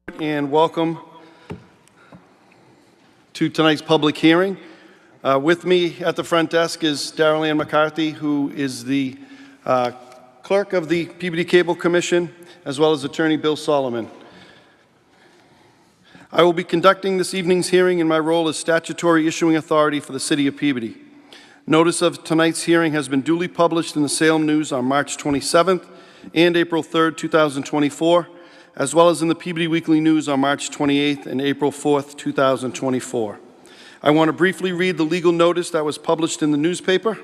And welcome to tonight's public hearing. With me at the front desk is Darrell Ann McCarthy, who is the clerk of the Peabody Cable Commission, as well as Attorney Bill Solomon. I will be conducting this evening's hearing in my role as statutory issuing authority for the City of Peabody. Notice of tonight's hearing has been duly published in the Salem News on March 27th and April 3rd, 2024, as well as in the Peabody Weekly News on March 28th and April 4th, 2024. I want to briefly read the legal notice that was published in the newspaper.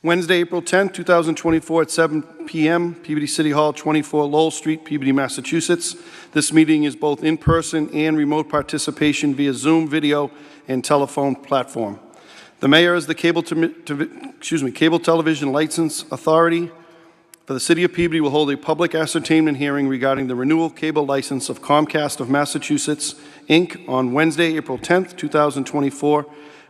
Wednesday, April 10, 2024 at 7 p.m., Peabody City Hall, 24 Lowell Street, Peabody, Massachusetts. This meeting is both in-person and remote participation via Zoom, video, and telephone platform. The mayor is the Cable Television License Authority for the City of Peabody will hold a public ascertainment hearing regarding the renewal cable license of Comcast of Massachusetts, Inc. on Wednesday, April 10th, 2024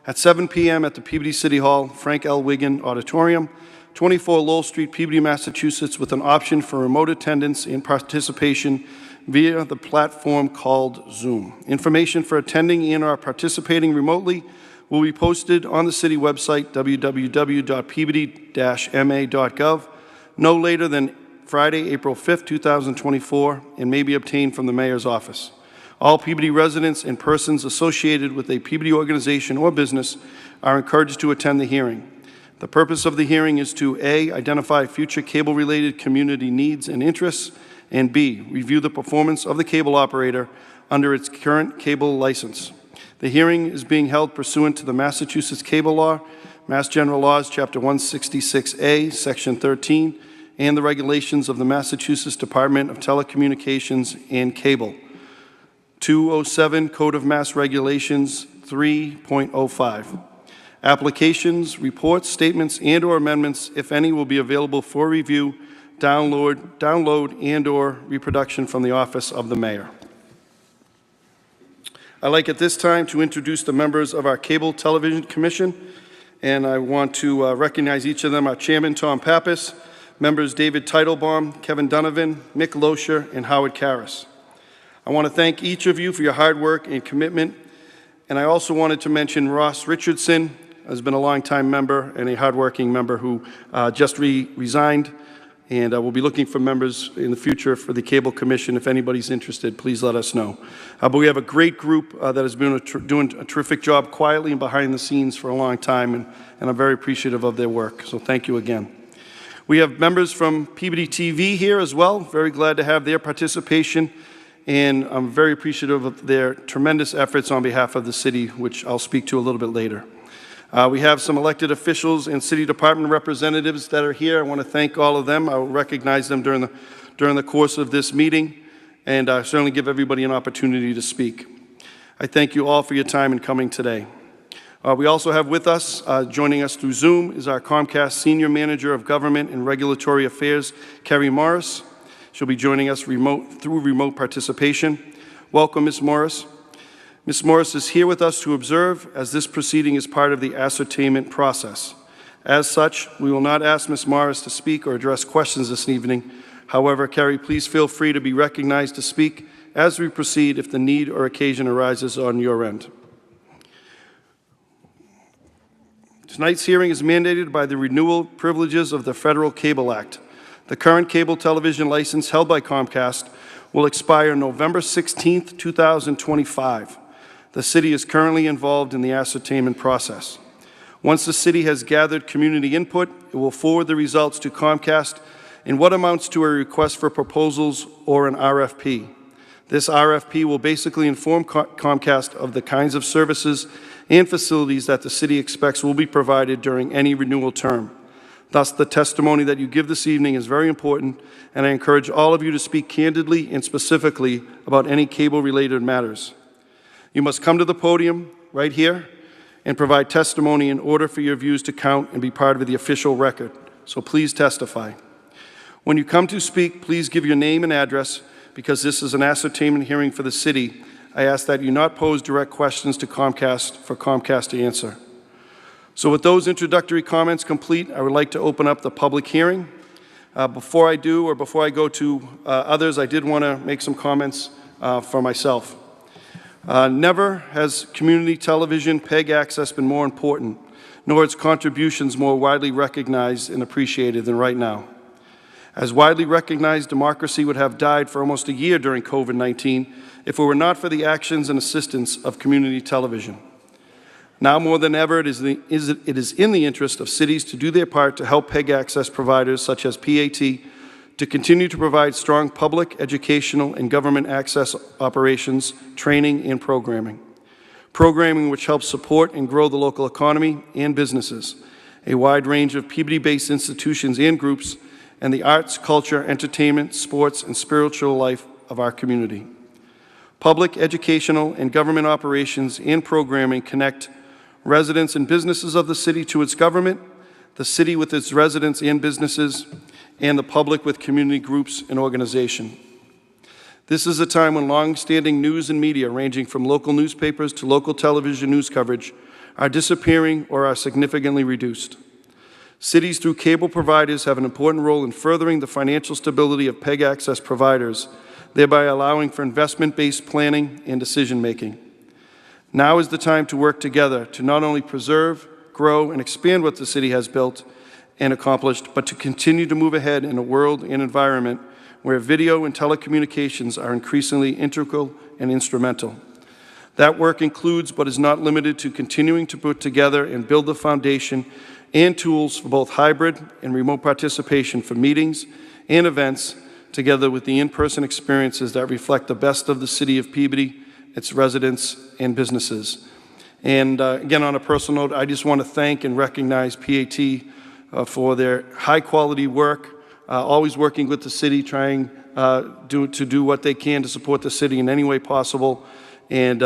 at 7 p.m. at the Peabody City Hall, Frank L. Wiggin Auditorium, 24 Lowell Street, Peabody, Massachusetts, with an option for remote attendance and participation via the platform called Zoom. Information for attending and/or participating remotely will be posted on the city website, www.peabody-ma.gov, no later than Friday, April 5th, 2024, and may be obtained from the mayor's office. All Peabody residents and persons associated with a Peabody organization or business are encouraged to attend the hearing. The purpose of the hearing is to A, identify future cable-related community needs and interests, and B, review the performance of the cable operator under its current cable license. The hearing is being held pursuant to the Massachusetts Cable Law, Mass General Laws, Chapter 166A, Section 13, and the regulations of the Massachusetts Department of Telecommunications and Cable. 207 Code of Mass Regulations 3.05. Applications, reports, statements, and/or amendments, if any, will be available for review, download, and/or reproduction from the office of the mayor. I'd like at this time to introduce the members of our Cable Television Commission, and I want to recognize each of them: our chairman, Tom Pappas, members David Teitelbaum, Kevin Donovan, Mick Loescher, and Howard Karras. I want to thank each of you for your hard work and commitment, and I also wanted to mention Ross Richardson has been a longtime member and a hardworking member who just resigned, and we'll be looking for members in the future for the Cable Commission. If anybody's interested, please let us know. But we have a great group that has been doing a terrific job quietly and behind the scenes for a long time, and I'm very appreciative of their work, so thank you again. We have members from Peabody TV here as well. Very glad to have their participation, and I'm very appreciative of their tremendous efforts on behalf of the city, which I'll speak to a little bit later. We have some elected officials and city department representatives that are here. I want to thank all of them. I will recognize them during the course of this meeting, and certainly give everybody an opportunity to speak. I thank you all for your time in coming today. We also have with us, joining us through Zoom, is our Comcast Senior Manager of Government and Regulatory Affairs, Kerry Morris. She'll be joining us through remote participation. Welcome, Ms. Morris. Ms. Morris is here with us to observe, as this proceeding is part of the ascertainment process. As such, we will not ask Ms. Morris to speak or address questions this evening. However, Kerry, please feel free to be recognized to speak as we proceed if the need or occasion arises on your end. Tonight's hearing is mandated by the renewal privileges of the Federal Cable Act. The current cable television license held by Comcast will expire November 16th, 2025. The city is currently involved in the ascertainment process. Once the city has gathered community input, it will forward the results to Comcast in what amounts to a request for proposals or an RFP. This RFP will basically inform Comcast of the kinds of services and facilities that the city expects will be provided during any renewal term. Thus, the testimony that you give this evening is very important, and I encourage all of you to speak candidly and specifically about any cable-related matters. You must come to the podium right here and provide testimony in order for your views to count and be part of the official record. So please testify. When you come to speak, please give your name and address. Because this is an ascertainment hearing for the city, I ask that you not pose direct questions to Comcast for Comcast to answer. So with those introductory comments complete, I would like to open up the public hearing. Before I go to others, I did want to make some comments for myself. Never has community television PEG access been more important, nor its contributions more widely recognized and appreciated than right now. As widely recognized, democracy would have died for almost a year during COVID-19 if it were not for the actions and assistance of community television. Now more than ever, it is in the interest of cities to do their part to help PEG access providers such as PAT to continue to provide strong public, educational, and government access operations, training, and programming. Programming which helps support and grow the local economy and businesses, a wide range of Peabody-based institutions and groups, and the arts, culture, entertainment, sports, and spiritual life of our community. Public, educational, and government operations and programming connect residents and businesses of the city to its government, the city with its residents and businesses, and the public with community groups and organizations. This is a time when long-standing news and media, ranging from local newspapers to local television news coverage, are disappearing or are significantly reduced. Cities, through cable providers, have an important role in furthering the financial stability of PEG access providers, thereby allowing for investment-based planning and decision-making. Now is the time to work together to not only preserve, grow, and expand what the city has built and accomplished, but to continue to move ahead in a world and environment where video and telecommunications are increasingly integral and instrumental. That work includes, but is not limited to, continuing to put together and build the foundation and tools for both hybrid and remote participation for meetings and events, together with the in-person experiences that reflect the best of the city of Peabody, its residents and businesses. And again, on a personal note, I just want to thank and recognize PAT for their high-quality work, always working with the city, trying to do what they can to support the city in any way possible. And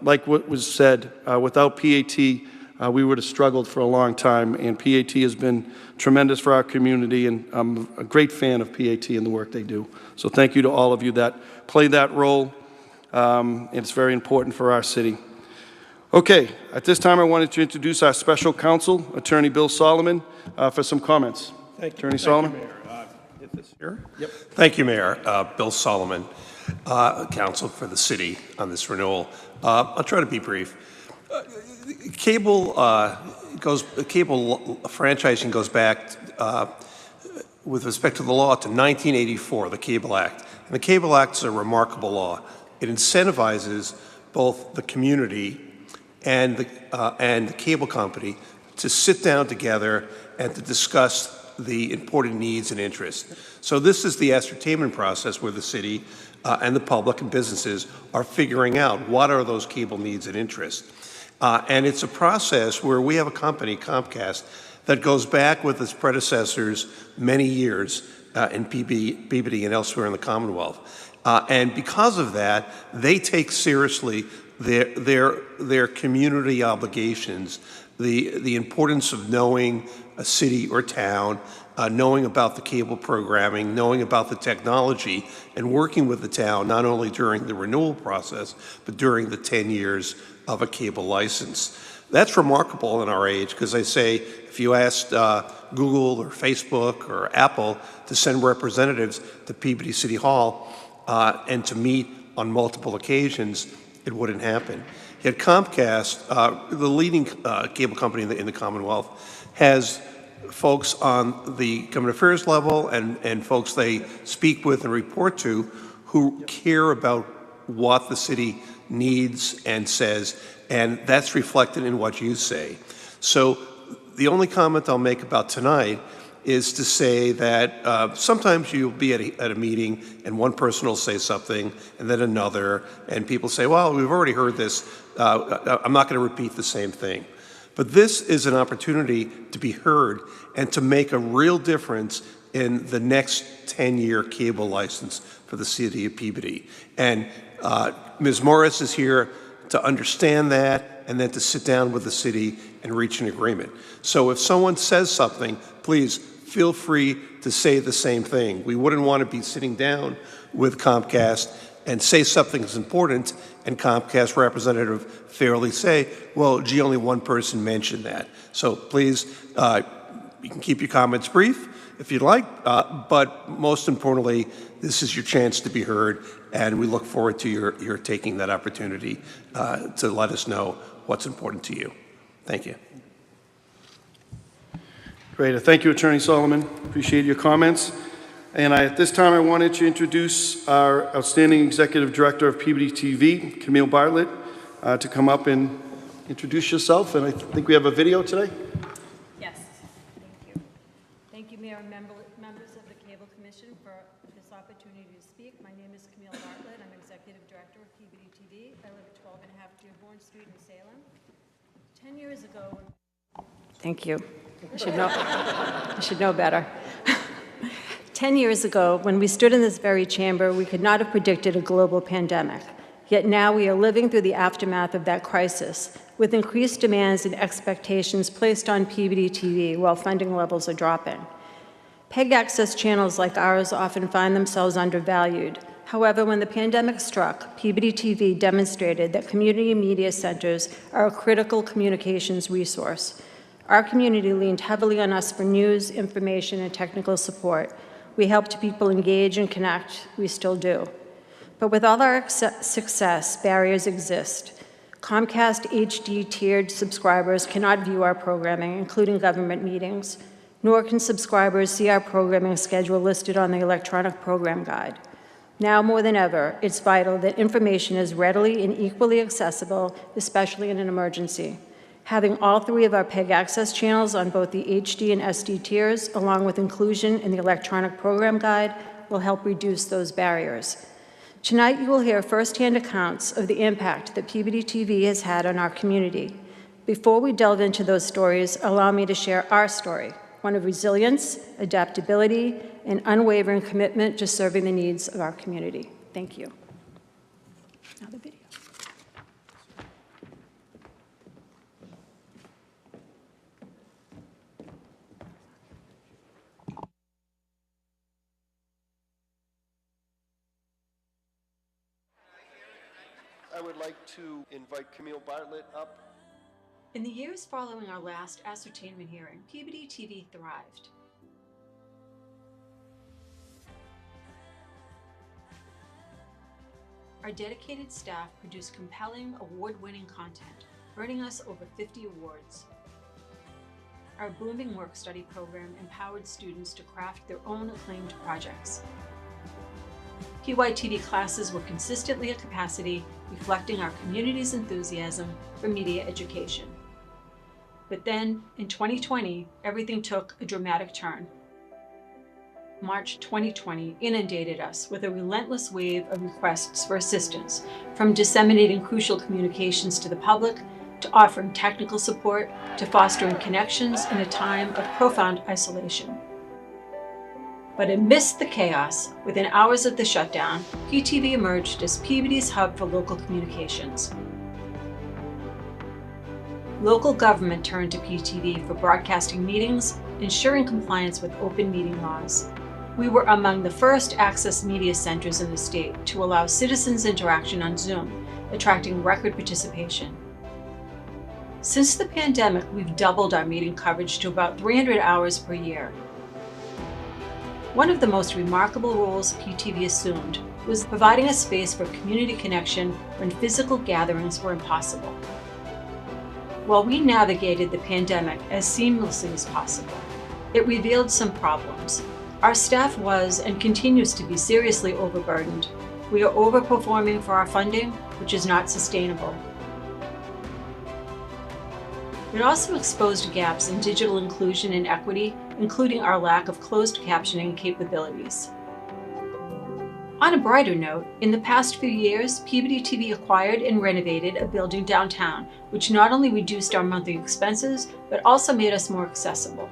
like what was said, without PAT, we would have struggled for a long time, and PAT has been tremendous for our community, and I'm a great fan of PAT and the work they do. So thank you to all of you that play that role. It's very important for our city. Okay, at this time I wanted to introduce our special counsel, Attorney Bill Solomon, for some comments. Thank you. Attorney Solomon. Thank you, Mayor. Hit this here. Yep. Thank you, Mayor. Bill Solomon, counsel for the city on this renewal. I'll try to be brief. Cable franchising goes back with respect to the law to 1984, the Cable Act. And the Cable Act is a remarkable law. It incentivizes both the community and the cable company to sit down together and to discuss the important needs and interests. So this is the ascertainment process where the city and the public and businesses are figuring out what are those cable needs and interests. And it's a process where we have a company, Comcast, that goes back with its predecessors many years in Peabody and elsewhere in the Commonwealth. And because of that, they take seriously their community obligations, the importance of knowing a city or town, knowing about the cable programming, knowing about the technology, and working with the town not only during the renewal process, but during the 10 years of a cable license. That's remarkable in our age, because I say if you asked Google or Facebook or Apple to send representatives to Peabody City Hall and to meet on multiple occasions, it wouldn't happen. Yet Comcast, the leading cable company in the Commonwealth, has folks on the government affairs level and folks they speak with and report to who care about what the city needs and says, and that's reflected in what you say. So the only comment I'll make about tonight is to say that sometimes you'll be at a meeting and one person will say something and then another, and people say, well, we've already heard this, I'm not going to repeat the same thing. But this is an opportunity to be heard and to make a real difference in the next 10-year cable license for the city of Peabody. And Ms. Morris is here to understand that and then to sit down with the city and reach an agreement. So if someone says something, please feel free to say the same thing. We wouldn't want to be sitting down with Comcast and say something's important, and Comcast representative fairly say, well, gee, only one person mentioned that. So please, you can keep your comments brief if you'd like, but most importantly, this is your chance to be heard, and we look forward to your taking that opportunity to let us know what's important to you. Thank you. Great. Thank you, Attorney Solomon. Appreciate your comments. And at this time, I wanted to introduce our outstanding Executive Director of Peabody TV, Camille Bartlett, to come up and introduce yourself. And I think we have a video today. Yes, thank you. Thank you, Mayor and members of the Cable Commission for this opportunity to speak. My name is Camille Bartlett. I'm Executive Director of Peabody TV. I live at 12 Dearborn Street in Salem. 10 years ago... Thank you. I should know better. 10 years ago, when we stood in this very chamber, we could not have predicted a global pandemic. Yet now we are living through the aftermath of that crisis, with increased demands and expectations placed on Peabody TV while funding levels are dropping. PEG access channels like ours often find themselves undervalued. However, when the pandemic struck, Peabody TV demonstrated that community media centers are a critical communications resource. Our community leaned heavily on us for news, information, and technical support. We helped people engage and connect. We still do. But with all our success, barriers exist. Comcast HD tiered subscribers cannot view our programming, including government meetings, nor can subscribers see our programming schedule listed on the electronic program guide. Now more than ever, it's vital that information is readily and equally accessible, especially in an emergency. Having all three of our PEG access channels on both the HD and SD tiers, along with inclusion in the electronic program guide, will help reduce those barriers. Tonight, you will hear firsthand accounts of the impact that Peabody TV has had on our community. Before we delve into those stories, allow me to share our story, one of resilience, adaptability, and unwavering commitment to serving the needs of our community. Thank you. Now the video. I would like to invite Camille Bartlett up. In the years following our last ascertainment hearing, Peabody TV thrived. Our dedicated staff produced compelling, award-winning content, earning us over 50 awards. Our booming work-study program empowered students to craft their own acclaimed projects. PYTV classes were consistently at capacity, reflecting our community's enthusiasm for media education. But then, in 2020, everything took a dramatic turn. March 2020 inundated us with a relentless wave of requests for assistance, from disseminating crucial communications to the public, to offering technical support, to fostering connections in a time of profound isolation. But amidst the chaos, within hours of the shutdown, PTV emerged as Peabody's hub for local communications. Local government turned to PTV for broadcasting meetings, ensuring compliance with open meeting laws. We were among the first access media centers in the state to allow citizens interaction on Zoom, attracting record participation. Since the pandemic, we've doubled our meeting coverage to about 300 hours per year. One of the most remarkable roles PTV assumed was providing a space for community connection when physical gatherings were impossible. While we navigated the pandemic as seamlessly as possible, it revealed some problems. Our staff was and continues to be seriously overburdened. We are overperforming for our funding, which is not sustainable. It also exposed gaps in digital inclusion and equity, including our lack of closed captioning capabilities. On a brighter note, in the past few years, Peabody TV acquired and renovated a building downtown, which not only reduced our monthly expenses, but also made us more accessible.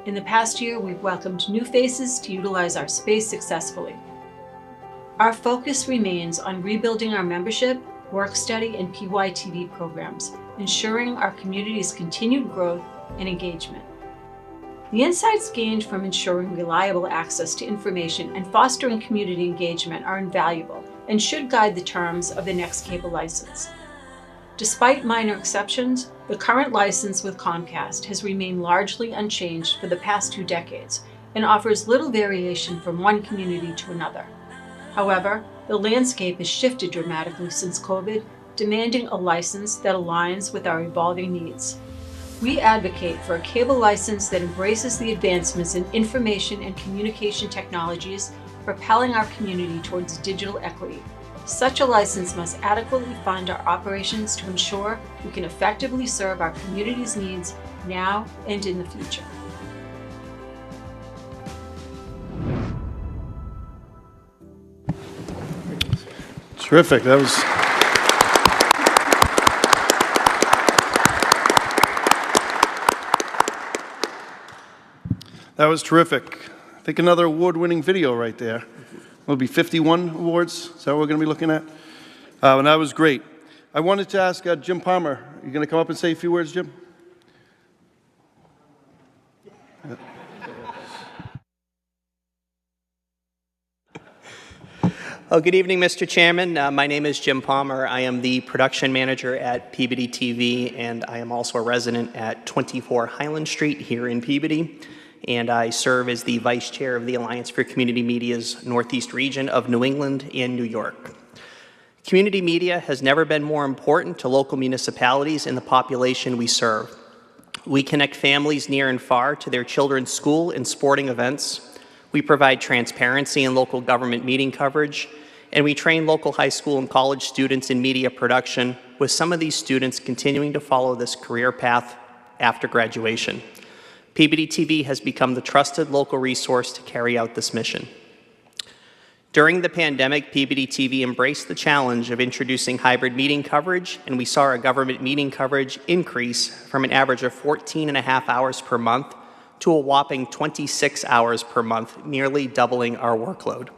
In the past year, we've welcomed new faces to utilize our space successfully. Our focus remains on rebuilding our membership, work study, and PYTV programs, ensuring our community's continued growth and engagement. The insights gained from ensuring reliable access to information and fostering community engagement are invaluable, and should guide the terms of the next cable license. Despite minor exceptions, the current license with Comcast has remained largely unchanged for the past 2 decades and offers little variation from one community to another. However, the landscape has shifted dramatically since COVID, demanding a license that aligns with our evolving needs. We advocate for a cable license that embraces the advancements in information and communication technologies, propelling our community towards digital equity. Such a license must adequately fund our operations to ensure we can effectively serve our community's needs now and in the future. Terrific. That was terrific. I think another award-winning video right there. It'll be 51 awards. Is that what we're going to be looking at? And that was great. I wanted to ask Jim Palmer. You going to come up and say a few words, Jim? Well, good evening, Mr. Chairman. My name is Jim Palmer. I am the production manager at Peabody TV, and I am also a resident at 24 Highland Street here in Peabody. And I serve as the vice chair of the Alliance for Community Media's Northeast region of New England and New York. Community media has never been more important to local municipalities and the population we serve. We connect families near and far to their children's school and sporting events. We provide transparency in local government meeting coverage, and we train local high school and college students in media production, with some of these students continuing to follow this career path after graduation. Peabody TV has become the trusted local resource to carry out this mission. During the pandemic, Peabody TV embraced the challenge of introducing hybrid meeting coverage, and we saw our government meeting coverage increase from an average of 14.5 hours per month to a whopping 26 hours per month, nearly doubling our workload.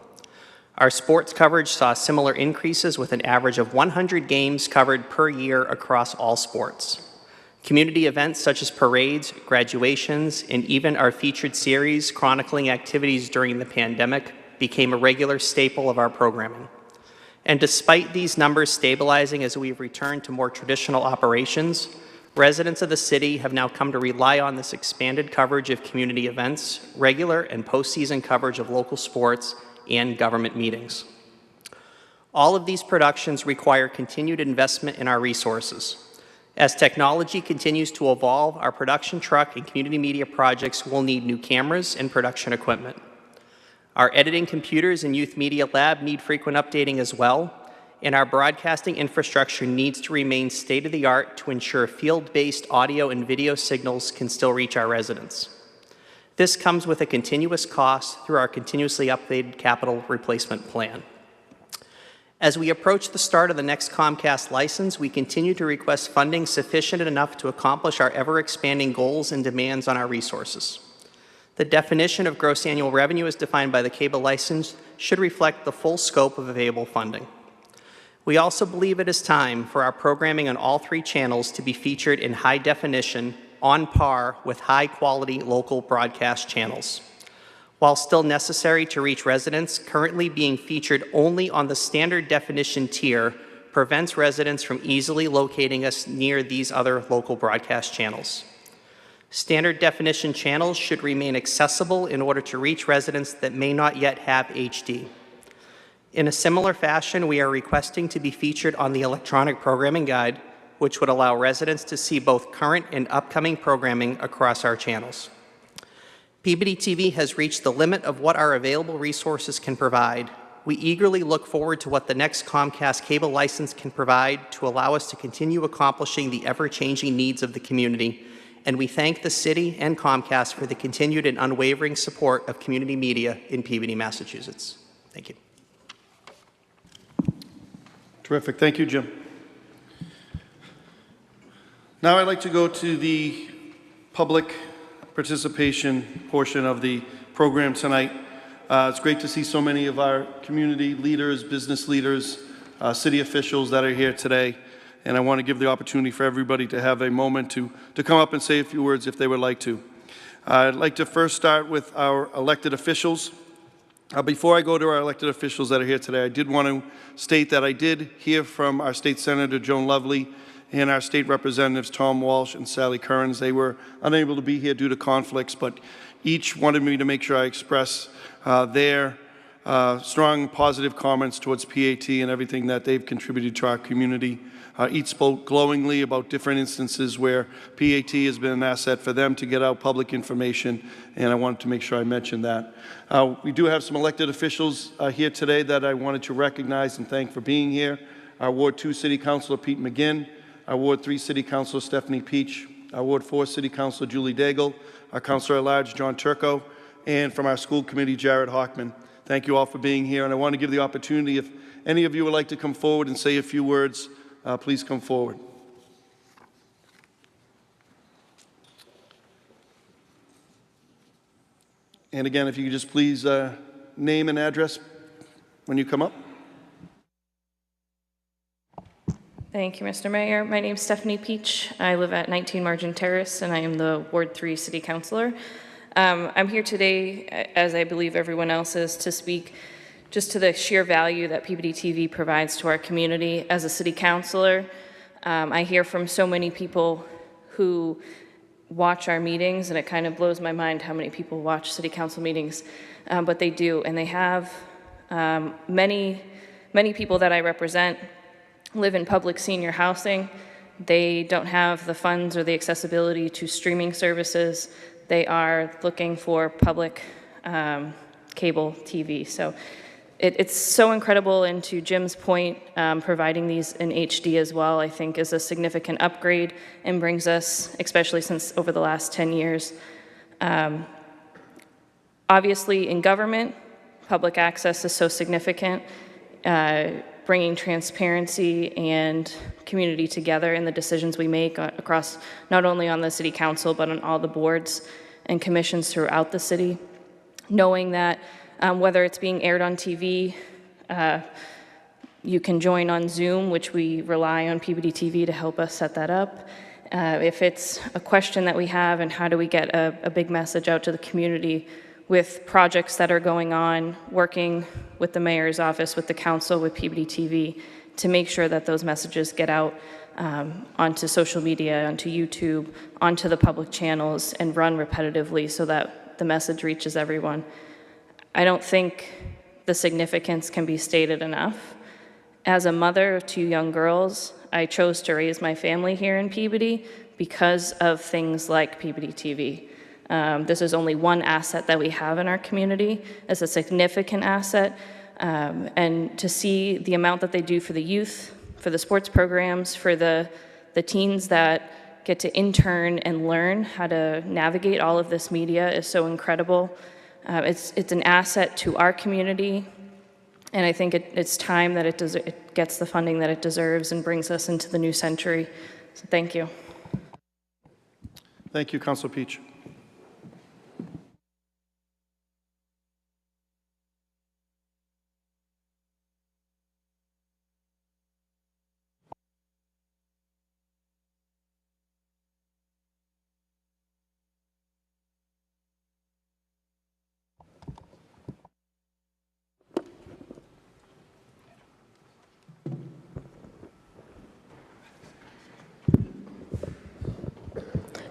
Our sports coverage saw similar increases with an average of 100 games covered per year across all sports. Community events such as parades, graduations, and even our featured series chronicling activities during the pandemic became a regular staple of our programming. And despite these numbers stabilizing as we've returned to more traditional operations, residents of the city have now come to rely on this expanded coverage of community events, regular and postseason coverage of local sports, and government meetings. All of these productions require continued investment in our resources. As technology continues to evolve, our production truck and community media projects will need new cameras and production equipment. Our editing computers and youth media lab need frequent updating as well, and our broadcasting infrastructure needs to remain state-of-the-art to ensure field-based audio and video signals can still reach our residents. This comes with a continuous cost through our continuously updated capital replacement plan. As we approach the start of the next Comcast license, we continue to request funding sufficient enough to accomplish our ever-expanding goals and demands on our resources. The definition of gross annual revenue as defined by the cable license should reflect the full scope of available funding. We also believe it is time for our programming on all 3 channels to be featured in high definition on par with high-quality local broadcast channels. While still necessary to reach residents, currently being featured only on the standard definition tier prevents residents from easily locating us near these other local broadcast channels. Standard definition channels should remain accessible in order to reach residents that may not yet have HD. In a similar fashion, we are requesting to be featured on the electronic programming guide, which would allow residents to see both current and upcoming programming across our channels. Peabody TV has reached the limit of what our available resources can provide. We eagerly look forward to what the next Comcast cable license can provide to allow us to continue accomplishing the ever-changing needs of the community. And we thank the city and Comcast for the continued and unwavering support of community media in Peabody, Massachusetts. Thank you. Terrific. Thank you, Jim. Now I'd like to go to the public participation portion of the program tonight. It's great to see so many of our community leaders, business leaders, city officials that are here today. And I want to give the opportunity for everybody to have a moment to come up and say a few words if they would like to. I'd like to first start with our elected officials. Before I go to our elected officials that are here today, I did want to state that I did hear from our state senator, Joan Lovely, and our state representatives, Tom Walsh and Sally Kearns. They were unable to be here due to conflicts, but each wanted me to make sure I express their strong positive comments towards PAT and everything that they've contributed to our community. Each spoke glowingly about different instances where PAT has been an asset for them to get out public information, and I wanted to make sure I mentioned that. We do have some elected officials here today that I wanted to recognize and thank for being here. Our Ward 2 City Councilor Pete McGinn, our Ward 3 City Councilor Stephanie Peach, our Ward 4 City Councilor Julie Daigle, our Councilor at Large John Turco, and from our school committee Jared Hockman. Thank you all for being here, and I want to give the opportunity, if any of you would like to come forward and say a few words, please come forward. And again, if you could just please name and address when you come up. Thank you, Mr. Mayor. My name is Stephanie Peach. I live at 19 Margin Terrace, and I am the Ward 3 City Councilor. I'm here today, as I believe everyone else is, to speak just to the sheer value that Peabody TV provides to our community. As a city councilor, I hear from so many people who watch our meetings, and it kind of blows my mind how many people watch city council meetings, but they do, and they have. Many people that I represent live in public senior housing. They don't have the funds or the accessibility to streaming services. They are looking for public cable TV. So it's so incredible, and to Jim's point, providing these in HD as well, I think is a significant upgrade and brings us, especially since over the last 10 years. Obviously in government, public access is so significant, bringing transparency and community together in the decisions we make across, not only on the city council, but on all the boards and commissions throughout the city. Knowing that whether it's being aired on TV, you can join on Zoom, which we rely on Peabody TV to help us set that up. If it's a question that we have and how do we get a big message out to the community with projects that are going on, working with the mayor's office, with the council, with Peabody TV, to make sure that those messages get out onto social media, onto YouTube, onto the public channels, and run repetitively so that the message reaches everyone. I don't think the significance can be stated enough. As a mother of 2 young girls, I chose to raise my family here in Peabody because of things like Peabody TV. This is only one asset that we have in our community. It's a significant asset. And to see the amount that they do for the youth, for the sports programs, for the teens that get to intern and learn how to navigate all of this media is so incredible. It's an asset to our community, and I think it's time that it gets the funding that it deserves and brings us into the new century. So thank you. Thank you, Councilor Peach.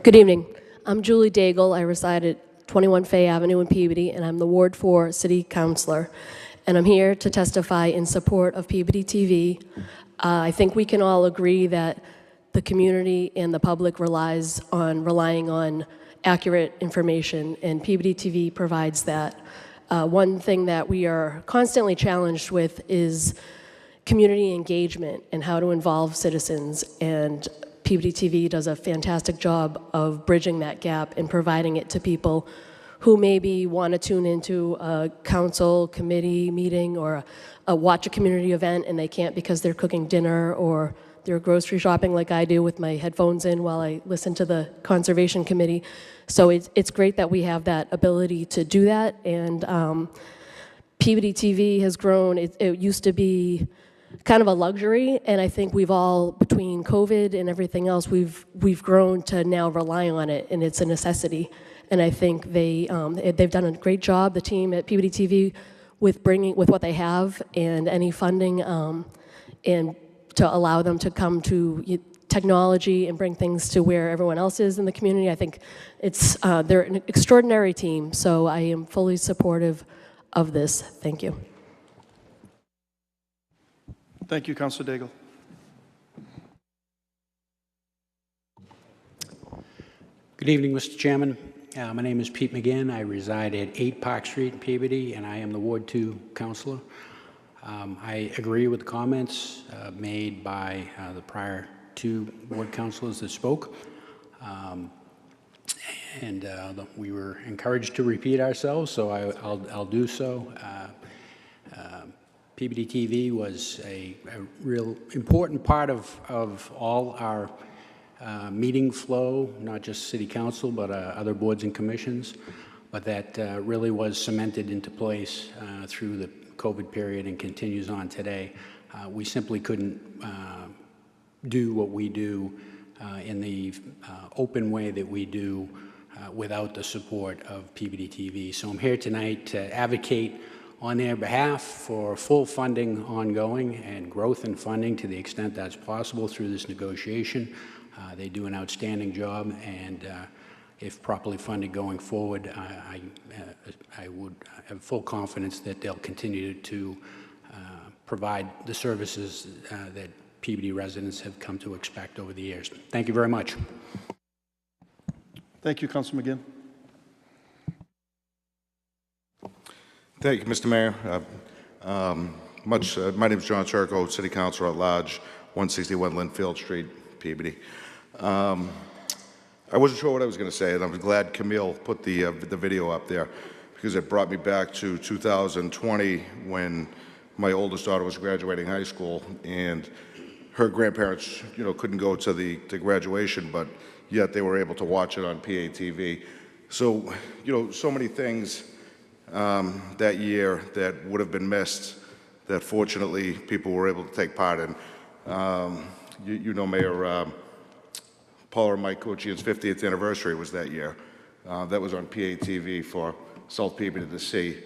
Good evening. I'm Julie Daigle. I reside at 21 Fay Avenue in Peabody, and I'm the Ward 4 City Councilor. And I'm here to testify in support of Peabody TV. I think we can all agree that the community and the public relying on accurate information, and Peabody TV provides that. One thing that we are constantly challenged with is community engagement and how to involve citizens, and Peabody TV does a fantastic job of bridging that gap and providing it to people who maybe want to tune into a council committee meeting or watch a community event and they can't because they're cooking dinner or they're grocery shopping like I do with my headphones in while I listen to the conservation committee. So it's great that we have that ability to do that, and Peabody TV has grown. It used to be kind of a luxury, and I think we've all, between COVID and everything else, we've grown to now rely on it, and it's a necessity. And I think they've done a great job. The team at Peabody TV with what they have and any funding, and to allow them to come to technology and bring things to where everyone else is in the community. I think they're an extraordinary team, so I am fully supportive of this. Thank you. Thank you, Councilor Daigle. Good evening, Mr. Chairman. My name is Pete McGinn. I reside at 8 Park Street in Peabody, and I am the Ward 2 councilor. I agree with the comments made by the prior 2 ward councilors that spoke. We were encouraged to repeat ourselves, so I'll do so. Peabody TV was a real important part of all our meeting flow, not just city council, but other boards and commissions, but that really was cemented into place through the COVID period and continues on today. We simply couldn't do what we do in the open way that we do without the support of Peabody TV. So I'm here tonight to advocate on their behalf for full funding ongoing and growth in funding to the extent that's possible through this negotiation. They do an outstanding job, and if properly funded going forward, I would have full confidence that they'll continue to provide the services that Peabody residents have come to expect over the years. Thank you very much. Thank you, Councilor McGinn. Thank you, Mr. Mayor. My name is John Turco, City Councilor at Large, 161 Linfield Street, Peabody. I wasn't sure what I was going to say, and I'm glad Camille put the video up there because it brought me back to 2020 when my oldest daughter was graduating high school, and her grandparents, couldn't go to the graduation, but yet they were able to watch it on PATV. So, so many things that year that would have been missed that fortunately people were able to take part in. Mayor Paul or Mike Kuchian's 50th anniversary was that year. That was on PATV for South Peabody to see.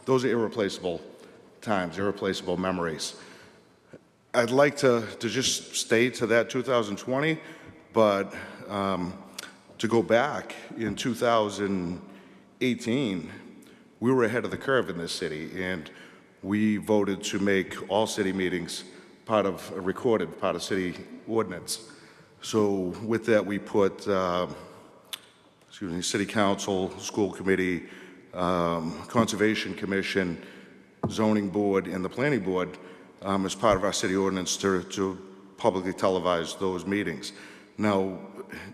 Those are irreplaceable times, irreplaceable memories. I'd like to just stay to that 2020, but to go back in 2018, we were ahead of the curve in this city, and we voted to make all city meetings recorded part of city ordinance. So with that, we put, City Council, School Committee, Conservation Commission, Zoning Board, and the Planning Board as part of our city ordinance to publicly televise those meetings. Now,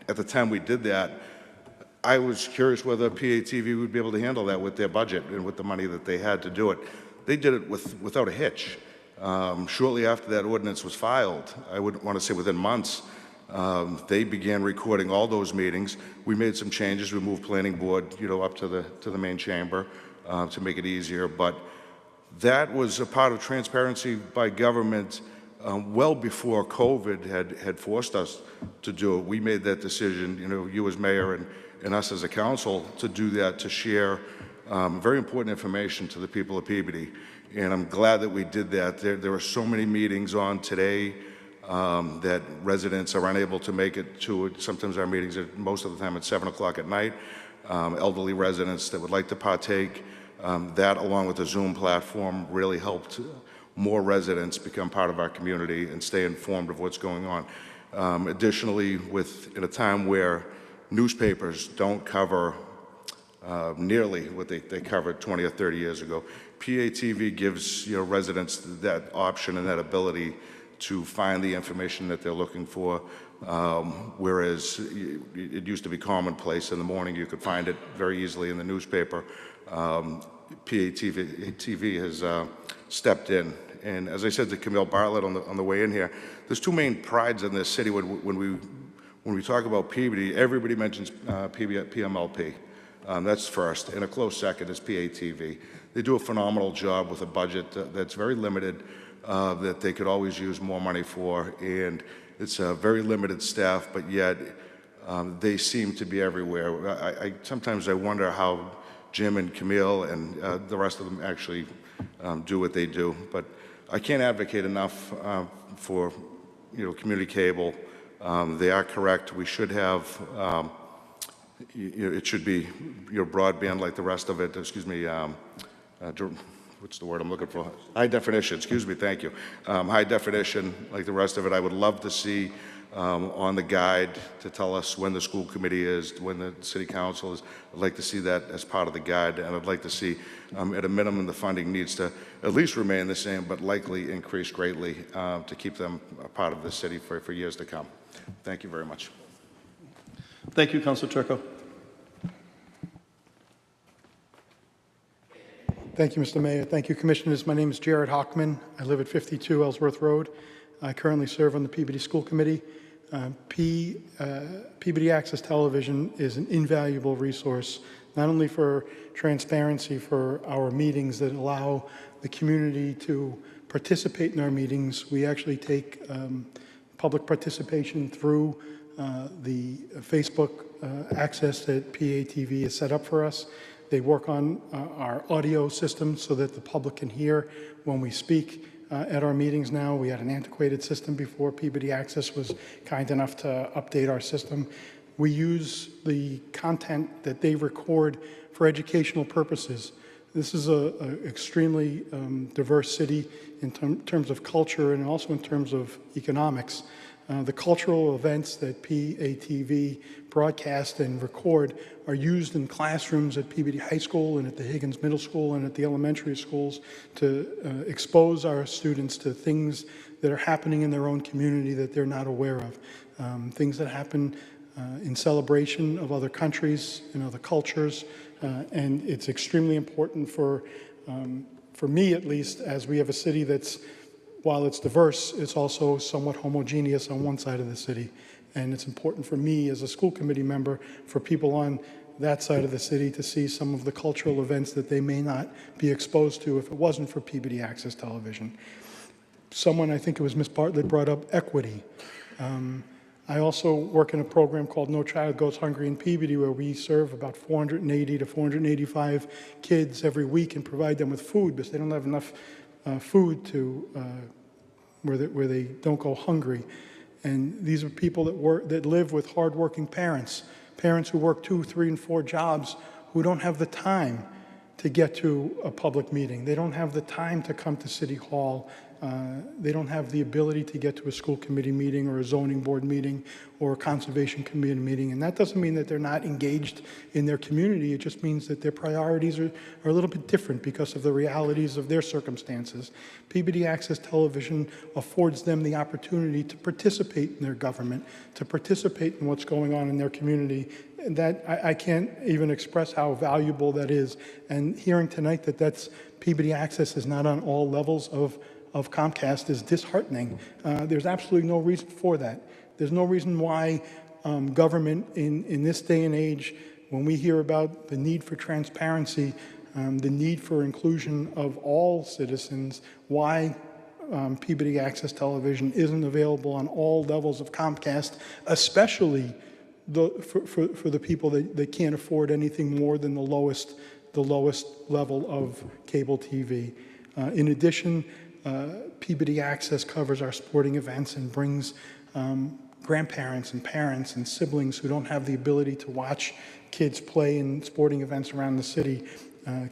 at the time we did that, I was curious whether PATV would be able to handle that with their budget and with the money that they had to do it. They did it without a hitch. Shortly after that ordinance was filed, I would want to say within months, they began recording all those meetings. We made some changes. We moved Planning Board, up to the main chamber to make it easier. But that was a part of transparency by government well before COVID had forced us to do it. We made that decision, you as mayor and us as a council, to do that, to share very important information to the people of Peabody. And I'm glad that we did that. There are so many meetings on today that residents are unable to make it to. Sometimes our meetings are most of the time at 7 o'clock at night. Elderly residents that would like to partake. That, along with the Zoom platform, really helped more residents become part of our community and stay informed of what's going on. Additionally, in a time where newspapers don't cover nearly what they covered 20 or 30 years ago, PATV gives residents that option and that ability to find the information that they're looking for, whereas it used to be commonplace. In the morning you could find it very easily in the newspaper. PATV has stepped in, and as I said to Camille Bartlett on the way in here, there's two main prides in this city. When we talk about Peabody, everybody mentions PMLP. That's first, and a close second is PATV. They do a phenomenal job with a budget that's very limited, that they could always use more money for, and it's a very limited staff, but yet they seem to be everywhere. Sometimes I wonder how Jim and Camille and the rest of them actually do what they do. But I can't advocate enough for, community cable. They are correct. We should have, it should be broadband like the rest of it. Excuse me. What's the word I'm looking for? High definition. Excuse me. Thank you. High definition like the rest of it. I would love to see on the guide to tell us when the school committee is, when the city council is. I'd like to see that as part of the guide, and I'd like to see, at a minimum, the funding needs to at least remain the same, but likely increase greatly to keep them a part of the city for years to come. Thank you very much. Thank you, Councilor Turco. Thank you, Mr. Mayor. Thank you, Commissioners. My name is Jared Hockman. I live at 52 Ellsworth Road. I currently serve on the Peabody School Committee. Peabody Access Television is an invaluable resource, not only for transparency for our meetings that allow the community to participate in our meetings. We actually take public participation through the Facebook access that PATV has set up for us. They work on our audio system so that the public can hear when we speak at our meetings now. We had an antiquated system before. Peabody Access was kind enough to update our system. We use the content that they record for educational purposes. This is an extremely diverse city in terms of culture and also in terms of economics. The cultural events that PATV broadcast and record are used in classrooms at Peabody High School and at the Higgins Middle School and at the elementary schools to expose our students to things that are happening in their own community that they're not aware of. Things that happen in celebration of other countries and other cultures. And it's extremely important for me at least, as we have a city that's, while it's diverse, it's also somewhat homogeneous on one side of the city. And it's important for me as a school committee member, for people on that side of the city to see some of the cultural events that they may not be exposed to if it wasn't for Peabody Access Television. Someone, I think it was Ms. Bartlett, brought up equity. I also work in a program called No Child Goes Hungry in Peabody, where we serve about 480 to 485 kids every week and provide them with food because they don't have enough food to where they don't go hungry. And these are people that live with hardworking parents who work 2, 3, and 4 jobs, who don't have the time to get to a public meeting. They don't have the time to come to City Hall. They don't have the ability to get to a school committee meeting or a zoning board meeting or a conservation committee meeting. And that doesn't mean that they're not engaged in their community. It just means that their priorities are a little bit different because of the realities of their circumstances. Peabody Access Television affords them the opportunity to participate in their government, to participate in what's going on in their community. And that I can't even express how valuable that is. And hearing tonight that Peabody Access is not on all levels of Comcast is disheartening. There's absolutely no reason for that. There's no reason why government in this day and age, when we hear about the need for transparency, the need for inclusion of all citizens, why Peabody Access Television isn't available on all levels of Comcast, especially for the people that can't afford anything more than the lowest level of cable TV. In addition, Peabody Access covers our sporting events and brings grandparents and parents and siblings who don't have the ability to watch kids play in sporting events around the city,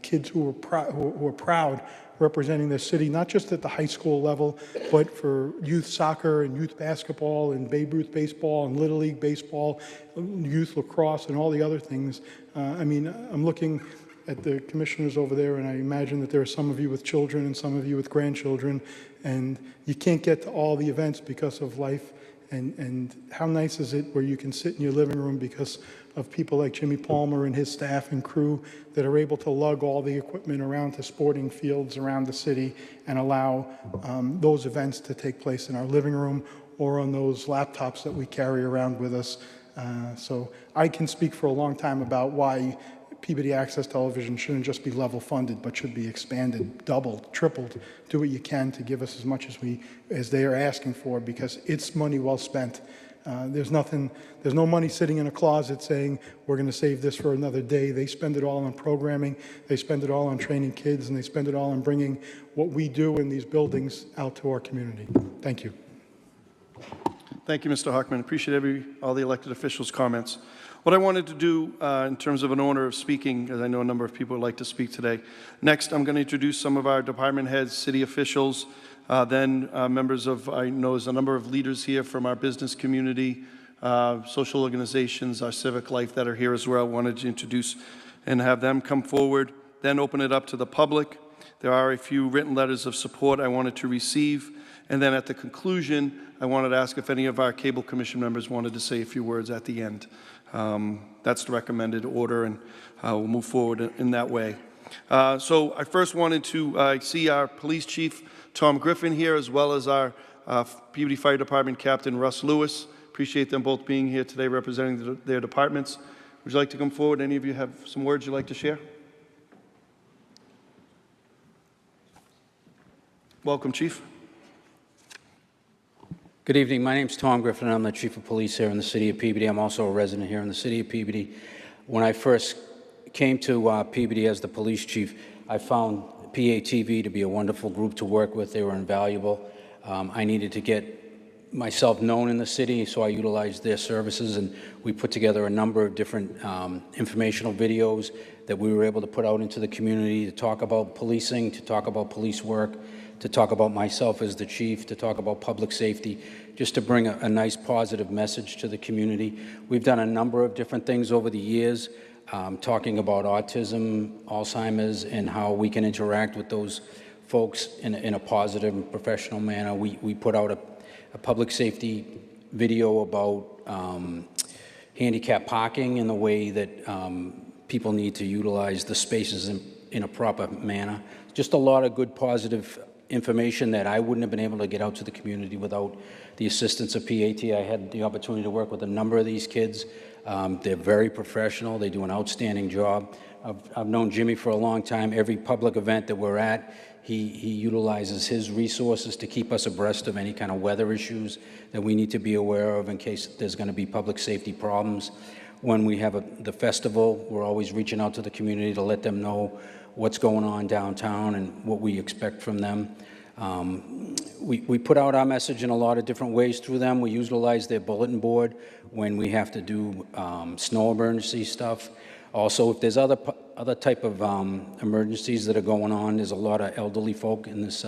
kids who are proud representing their city, not just at the high school level, but for youth soccer and youth basketball and Babe Ruth baseball and Little League baseball, youth lacrosse and all the other things. I mean, I'm looking at the commissioners over there, and I imagine that there are some of you with children and some of you with grandchildren, and you can't get to all the events because of life. And how nice is it where you can sit in your living room because of people like Jimmy Palmer and his staff and crew that are able to lug all the equipment around to sporting fields around the city and allow those events to take place in our living room or on those laptops that we carry around with us. So I can speak for a long time about why Peabody Access Television shouldn't just be level funded, but should be expanded, doubled, tripled. Do what you can to give us as much as they are asking for, because it's money well spent. There's no money sitting in a closet saying, we're going to save this for another day. They spend it all on programming, they spend it all on training kids, and they spend it all on bringing what we do in these buildings out to our community. Thank you. Thank you, Mr. Hockman. Appreciate all the elected officials' comments. What I wanted to do in terms of an order of speaking, because I know a number of people would like to speak today. Next, I'm going to introduce some of our department heads, city officials, then members of, I know there's a number of leaders here from our business community, social organizations, our civic life that are here as well. I wanted to introduce and have them come forward, then open it up to the public. There are a few written letters of support I wanted to receive. And then at the conclusion, I wanted to ask if any of our Cable Commission members wanted to say a few words at the end. That's the recommended order, and we'll move forward in that way. So I first wanted to see our Police Chief, Tom Griffin, here, as well as our Peabody Fire Department Captain, Russ Lewis. Appreciate them both being here today representing their departments. Would you like to come forward? Any of you have some words you'd like to share? Welcome, Chief. Good evening. My name's Tom Griffin. I'm the Chief of Police here in the City of Peabody. I'm also a resident here in the City of Peabody. When I first came to Peabody as the police chief, I found PATV to be a wonderful group to work with. They were invaluable. I needed to get myself known in the city, so I utilized their services, and we put together a number of different informational videos that we were able to put out into the community to talk about policing, to talk about police work, to talk about myself as the chief, to talk about public safety, just to bring a nice positive message to the community. We've done a number of different things over the years, talking about autism, Alzheimer's, and how we can interact with those folks in a positive and professional manner. We put out a public safety video about handicap parking and the way that people need to utilize the spaces in a proper manner. Just a lot of good positive information that I wouldn't have been able to get out to the community without the assistance of PAT. I had the opportunity to work with a number of these kids. They're very professional. They do an outstanding job. I've known Jimmy for a long time. Every public event that we're at, he utilizes his resources to keep us abreast of any kind of weather issues that we need to be aware of in case there's going to be public safety problems. When we have the festival, we're always reaching out to the community to let them know what's going on downtown and what we expect from them. We put out our message in a lot of different ways through them. We utilize their bulletin board when we have to do snow emergency stuff. Also, if there's other type of emergencies that are going on, there's a lot of elderly folk in this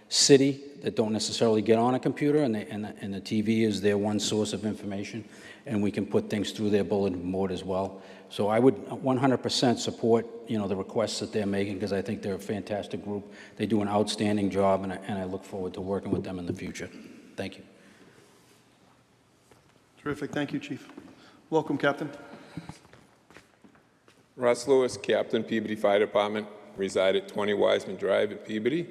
city that don't necessarily get on a computer, and the TV is their one source of information, and we can put things through their bulletin board as well. So I would 100% support, the requests that they're making, because I think they're a fantastic group. They do an outstanding job, and I look forward to working with them in the future. Thank you. Terrific. Thank you, Chief. Welcome, Captain. Russ Lewis, Captain, Peabody Fire Department, reside at 20 Wiseman Drive at Peabody.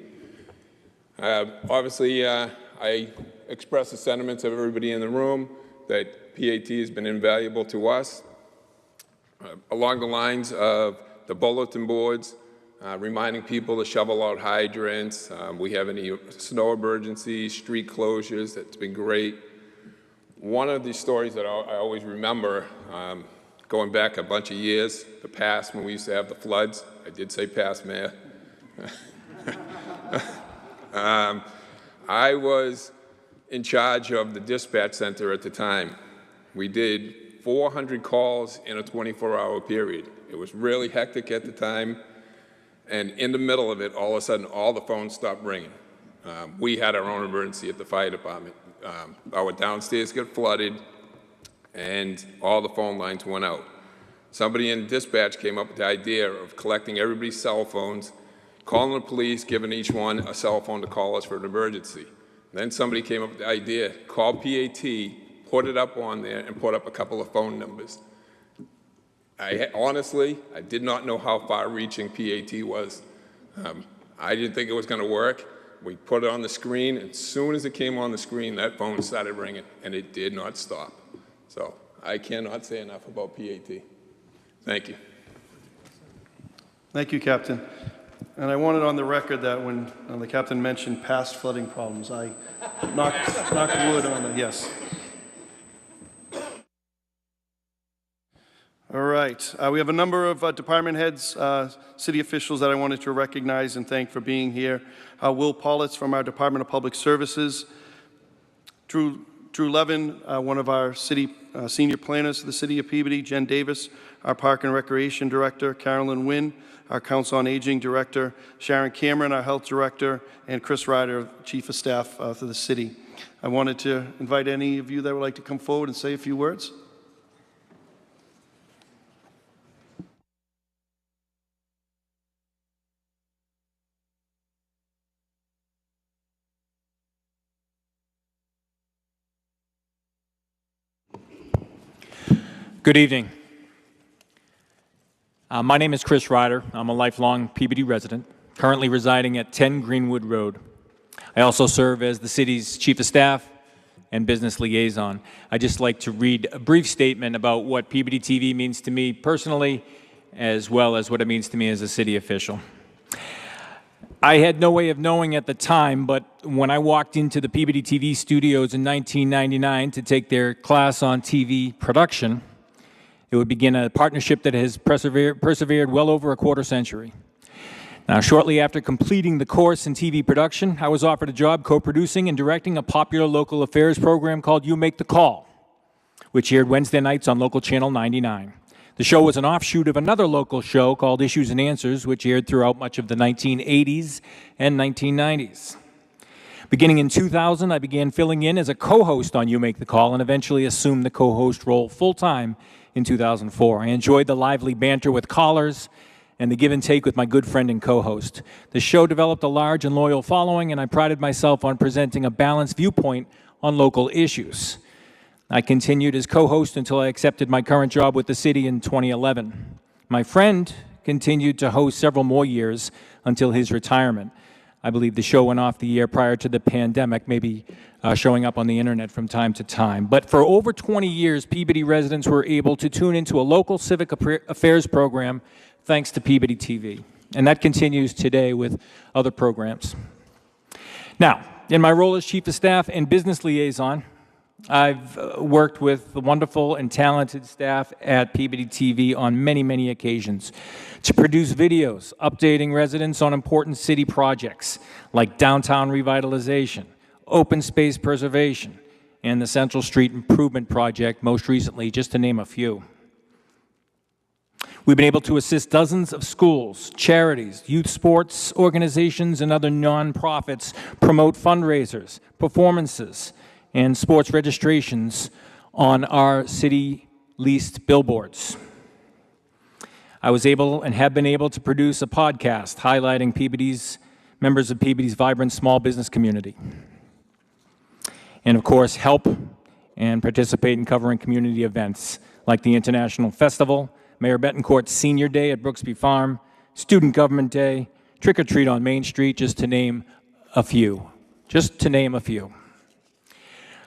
Obviously, I express the sentiments of everybody in the room that PAT has been invaluable to us. Along the lines of the bulletin boards, reminding people to shovel out hydrants. We have any snow emergencies, street closures, that's been great. One of the stories that I always remember, going back a bunch of years, the past when we used to have the floods, I did say past, Mayor. I was in charge of the dispatch center at the time. We did 400 calls in a 24-hour period. It was really hectic at the time, and in the middle of it, all of a sudden, all the phones stopped ringing. We had our own emergency at the fire department. Our downstairs got flooded, and all the phone lines went out. Somebody in dispatch came up with the idea of collecting everybody's cell phones, calling the police, giving each one a cell phone to call us for an emergency. Then somebody came up with the idea, call PAT, put it up on there, and put up a couple of phone numbers. Honestly, I did not know how far-reaching PAT was. I didn't think it was going to work. We put it on the screen, and as soon as it came on the screen, that phone started ringing, and it did not stop. So I cannot say enough about PAT. Thank you. Thank you, Captain. And I wanted on the record that when the captain mentioned past flooding problems, I knocked wood on it, yes. All right. We have a number of department heads, city officials that I wanted to recognize and thank for being here. Will Paulitz from our Department of Public Services. Drew Levin, one of our city senior planners for the city of Peabody. Jen Davis, our Park and Recreation Director. Carolyn Wynn, our Council on Aging Director. Sharon Cameron, our Health Director. And Chris Ryder, Chief of Staff for the city. I wanted to invite any of you that would like to come forward and say a few words. Good evening. My name is Chris Ryder. I'm a lifelong Peabody resident, currently residing at 10 Greenwood Road. I also serve as the city's Chief of Staff and Business Liaison. I'd just like to read a brief statement about what Peabody TV means to me personally, as well as what it means to me as a city official. I had no way of knowing at the time, but when I walked into the Peabody TV studios in 1999 to take their class on TV production, it would begin a partnership that has persevered well over a quarter century. Now, shortly after completing the course in TV production, I was offered a job co-producing and directing a popular local affairs program called You Make the Call, which aired Wednesday nights on local channel 99. The show was an offshoot of another local show called Issues and Answers, which aired throughout much of the 1980s and 1990s. Beginning in 2000, I began filling in as a co-host on You Make the Call and eventually assumed the co-host role full-time in 2004. I enjoyed the lively banter with callers and the give and take with my good friend and co-host. The show developed a large and loyal following, and I prided myself on presenting a balanced viewpoint on local issues. I continued as co-host until I accepted my current job with the city in 2011. My friend continued to host several more years until his retirement. I believe the show went off the air prior to the pandemic, maybe showing up on the internet from time to time. But for over 20 years, Peabody residents were able to tune into a local civic affairs program thanks to Peabody TV. And that continues today with other programs. Now, in my role as Chief of Staff and Business Liaison, I've worked with the wonderful and talented staff at Peabody TV on many, many occasions to produce videos updating residents on important city projects like downtown revitalization, open space preservation, and the Central Street Improvement Project, most recently, just to name a few. We've been able to assist dozens of schools, charities, youth sports organizations, and other nonprofits promote fundraisers, performances, and sports registrations on our city-leased billboards. I was able and have been able to produce a podcast highlighting members of Peabody's vibrant small business community. And of course, help and participate in covering community events like the International Festival, Mayor Betancourt's Senior Day at Brooksby Farm, Student Government Day, Trick or Treat on Main Street, just to name a few. Just to name a few.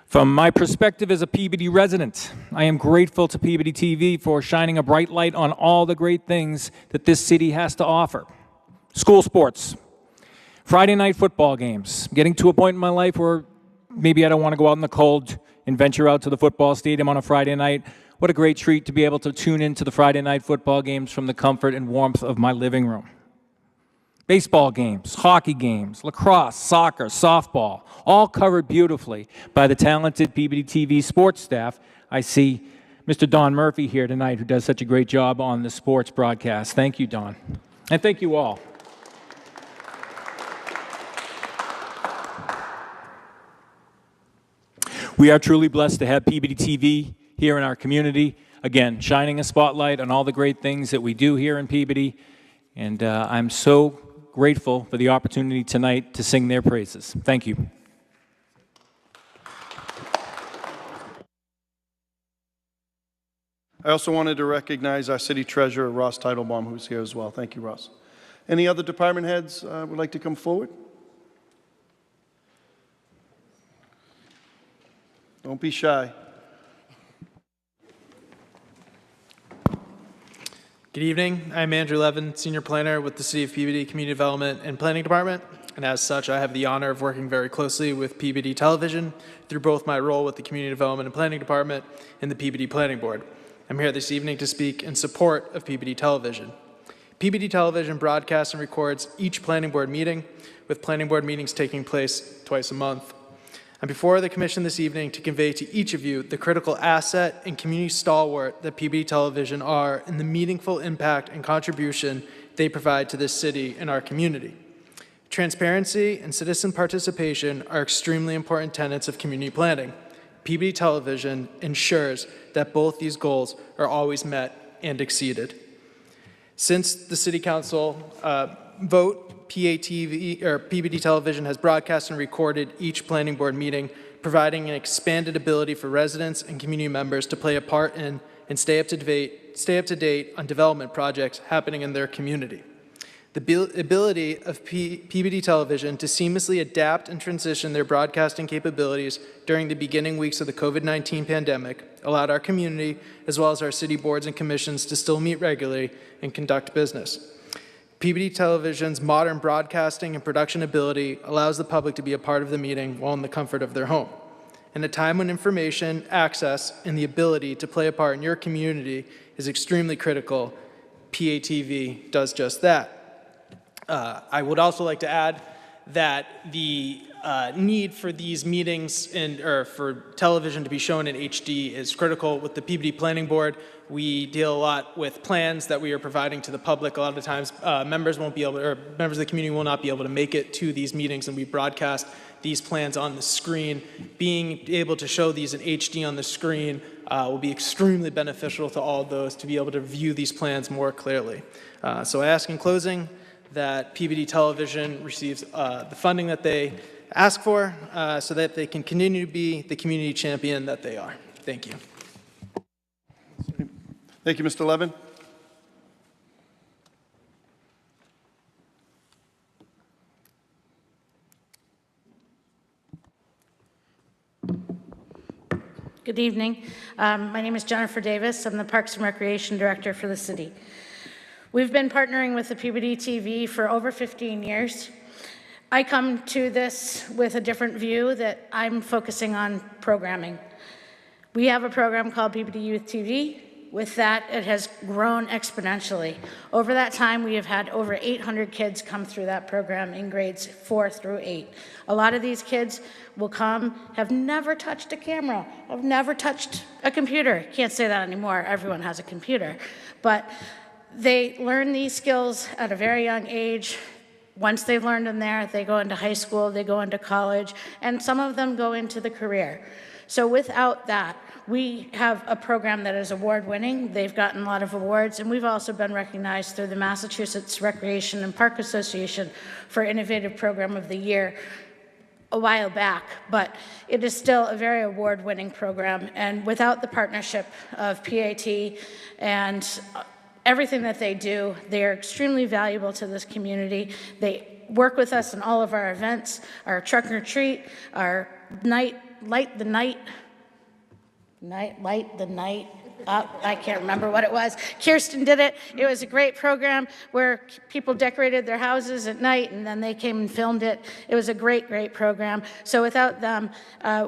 From my perspective as a Peabody resident, I am grateful to Peabody TV for shining a bright light on all the great things that this city has to offer. School sports, Friday night football games, getting to a point in my life where maybe I don't want to go out in the cold and venture out to the football stadium on a Friday night. What a great treat to be able to tune into the Friday night football games from the comfort and warmth of my living room. Baseball games, hockey games, lacrosse, soccer, softball, all covered beautifully by the talented Peabody TV sports staff. I see Mr. Don Murphy here tonight, who does such a great job on the sports broadcast. Thank you, Don. And thank you all. We are truly blessed to have Peabody TV here in our community. Again, shining a spotlight on all the great things that we do here in Peabody. And I'm so grateful for the opportunity tonight to sing their praises. Thank you. I also wanted to recognize our city treasurer, Ross Teitelbaum, who's here as well. Thank you, Ross. Any other department heads would like to come forward? Don't be shy. Good evening. I'm Andrew Levin, Senior Planner with the City of Peabody Community Development and Planning Department. And as such, I have the honor of working very closely with Peabody Television through both my role with the Community Development and Planning Department and the Peabody Planning Board. I'm here this evening to speak in support of Peabody Television. Peabody Television broadcasts and records each planning board meeting, with planning board meetings taking place twice a month. I'm before the Commission this evening to convey to each of you the critical asset and community stalwart that Peabody Television are and the meaningful impact and contribution they provide to this city and our community. Transparency and citizen participation are extremely important tenets of community planning. Peabody Television ensures that both these goals are always met and exceeded. Since the City Council vote, Peabody Television has broadcast and recorded each planning board meeting, providing an expanded ability for residents and community members to play a part in and stay up to date on development projects happening in their community. The ability of Peabody Television to seamlessly adapt and transition their broadcasting capabilities during the beginning weeks of the COVID-19 pandemic allowed our community, as well as our city boards and commissions, to still meet regularly and conduct business. Peabody Television's modern broadcasting and production ability allows the public to be a part of the meeting while in the comfort of their home. In a time when information, access, and the ability to play a part in your community is extremely critical, PATV does just that. I would also like to add that the need for these meetings or for television to be shown in HD is critical. With the Peabody Planning Board, we deal a lot with plans that we are providing to the public. A lot of the times, members of the community will not be able to make it to these meetings, and we broadcast these plans on the screen. Being able to show these in HD on the screen will be extremely beneficial to all of those to be able to view these plans more clearly. So I ask in closing that Peabody Television receives the funding that they ask for so that they can continue to be the community champion that they are. Thank you. Thank you, Mr. Levin. Good evening. My name is Jennifer Davis. I'm the Parks and Recreation Director for the city. We've been partnering with the Peabody TV for over 15 years. I come to this with a different view that I'm focusing on programming. We have a program called Peabody Youth TV. With that, it has grown exponentially. Over that time, we have had over 800 kids come through that program in grades 4 through 8. A lot of these kids will come, have never touched a camera, have never touched a computer. Can't say that anymore, everyone has a computer. But they learn these skills at a very young age. Once they've learned them there, they go into high school, they go into college, and some of them go into the career. So without that, we have a program that is award-winning. They've gotten a lot of awards, and we've also been recognized through the Massachusetts Recreation and Park Association for Innovative Program of the Year a while back, but it is still a very award-winning program, and without the partnership of PAT and everything that they do, they are extremely valuable to this community. They work with us in all of our events, our truck and treat, our light the night up. I can't remember what it was. Kirsten did it. It was a great program where people decorated their houses at night and then they came and filmed it. It was a great, great program. So without them,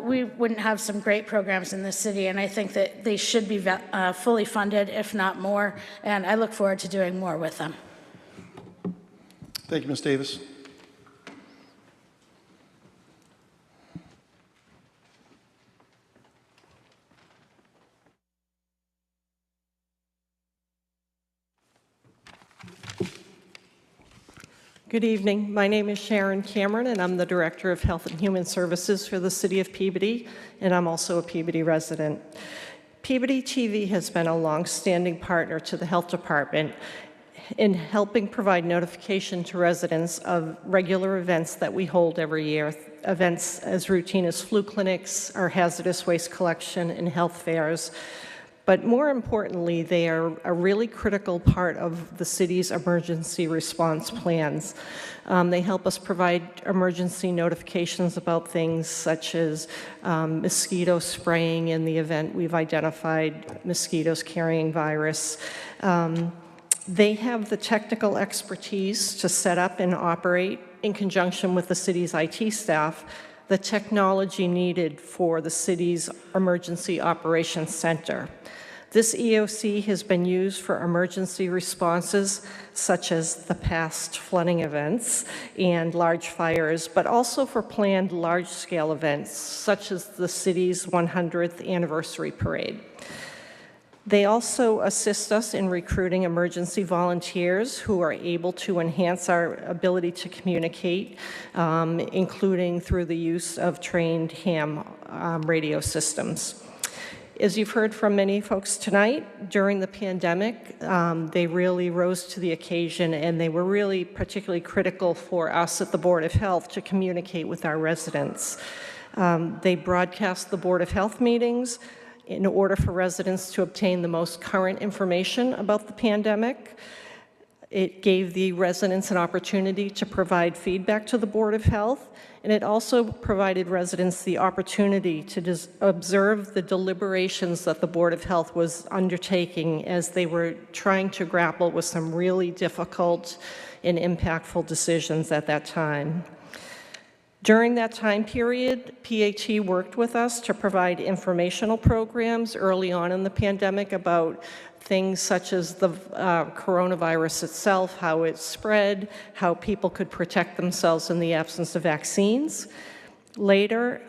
we wouldn't have some great programs in the city, and I think that they should be fully funded, if not more, and I look forward to doing more with them. Thank you, Ms. Davis. Good evening. My name is Sharon Cameron, and I'm the Director of Health and Human Services for the City of Peabody, and I'm also a Peabody resident. Peabody TV has been a long-standing partner to the Health Department in helping provide notification to residents of regular events that we hold every year, events as routine as flu clinics, our hazardous waste collection, and health fairs. But more importantly, they are a really critical part of the city's emergency response plans. They help us provide emergency notifications about things such as mosquito spraying in the event we've identified mosquitoes carrying virus. They have the technical expertise to set up and operate, in conjunction with the city's IT staff, the technology needed for the city's Emergency Operations Center. This EOC has been used for emergency responses, such as the past flooding events and large fires, but also for planned large-scale events, such as the city's 100th anniversary parade. They also assist us in recruiting emergency volunteers who are able to enhance our ability to communicate, including through the use of trained ham radio systems. As you've heard from many folks tonight, during the pandemic, they really rose to the occasion, and they were really particularly critical for us at the Board of Health to communicate with our residents. They broadcast the Board of Health meetings in order for residents to obtain the most current information about the pandemic. It gave the residents an opportunity to provide feedback to the Board of Health, and it also provided residents the opportunity to observe the deliberations that the Board of Health was undertaking as they were trying to grapple with some really difficult and impactful decisions at that time. During that time period, PAT worked with us to provide informational programs early on in the pandemic about things such as the coronavirus itself, how it spread, how people could protect themselves in the absence of vaccines. Later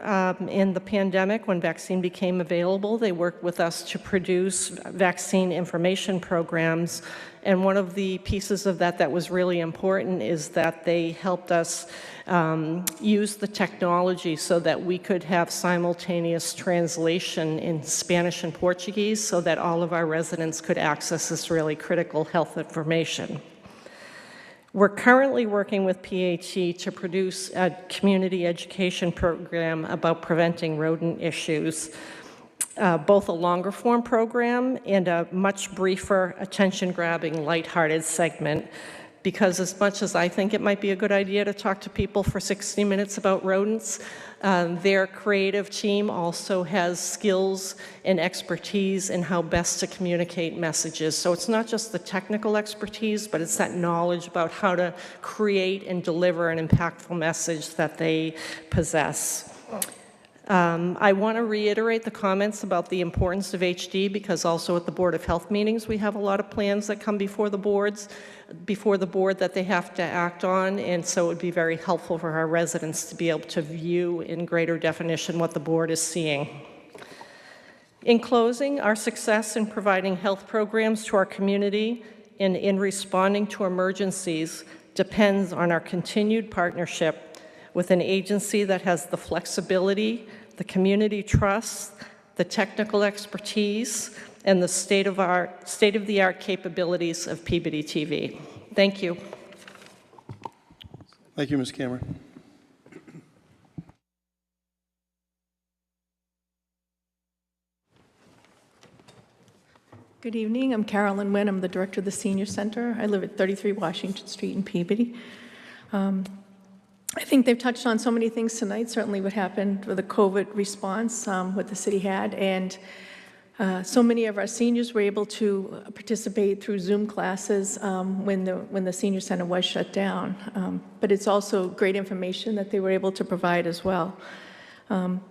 in the pandemic, when vaccine became available, they worked with us to produce vaccine information programs. And one of the pieces of that was really important is that they helped us use the technology so that we could have simultaneous translation in Spanish and Portuguese so that all of our residents could access this really critical health information. We're currently working with PAT to produce a community education program about preventing rodent issues, both a longer form program and a much briefer, attention-grabbing, lighthearted segment. Because as much as I think it might be a good idea to talk to people for 60 minutes about rodents, their creative team also has skills and expertise in how best to communicate messages. So it's not just the technical expertise, but it's that knowledge about how to create and deliver an impactful message that they possess. I want to reiterate the comments about the importance of HD, because also at the Board of Health meetings we have a lot of plans that come before the board that they have to act on, and so it would be very helpful for our residents to be able to view in greater definition what the board is seeing. In closing, our success in providing health programs to our community and in responding to emergencies depends on our continued partnership with an agency that has the flexibility, the community trust, the technical expertise, and the state-of-the-art capabilities of Peabody TV. Thank you. Thank you, Ms. Cameron. Good evening. I'm Carolyn Wynn. I'm the director of the Senior Center. I live at 33 Washington Street in Peabody. I think they've touched on so many things tonight, certainly what happened with the COVID response, what the city had, and so many of our seniors were able to participate through Zoom classes when the Senior Center was shut down. But it's also great information that they were able to provide as well. The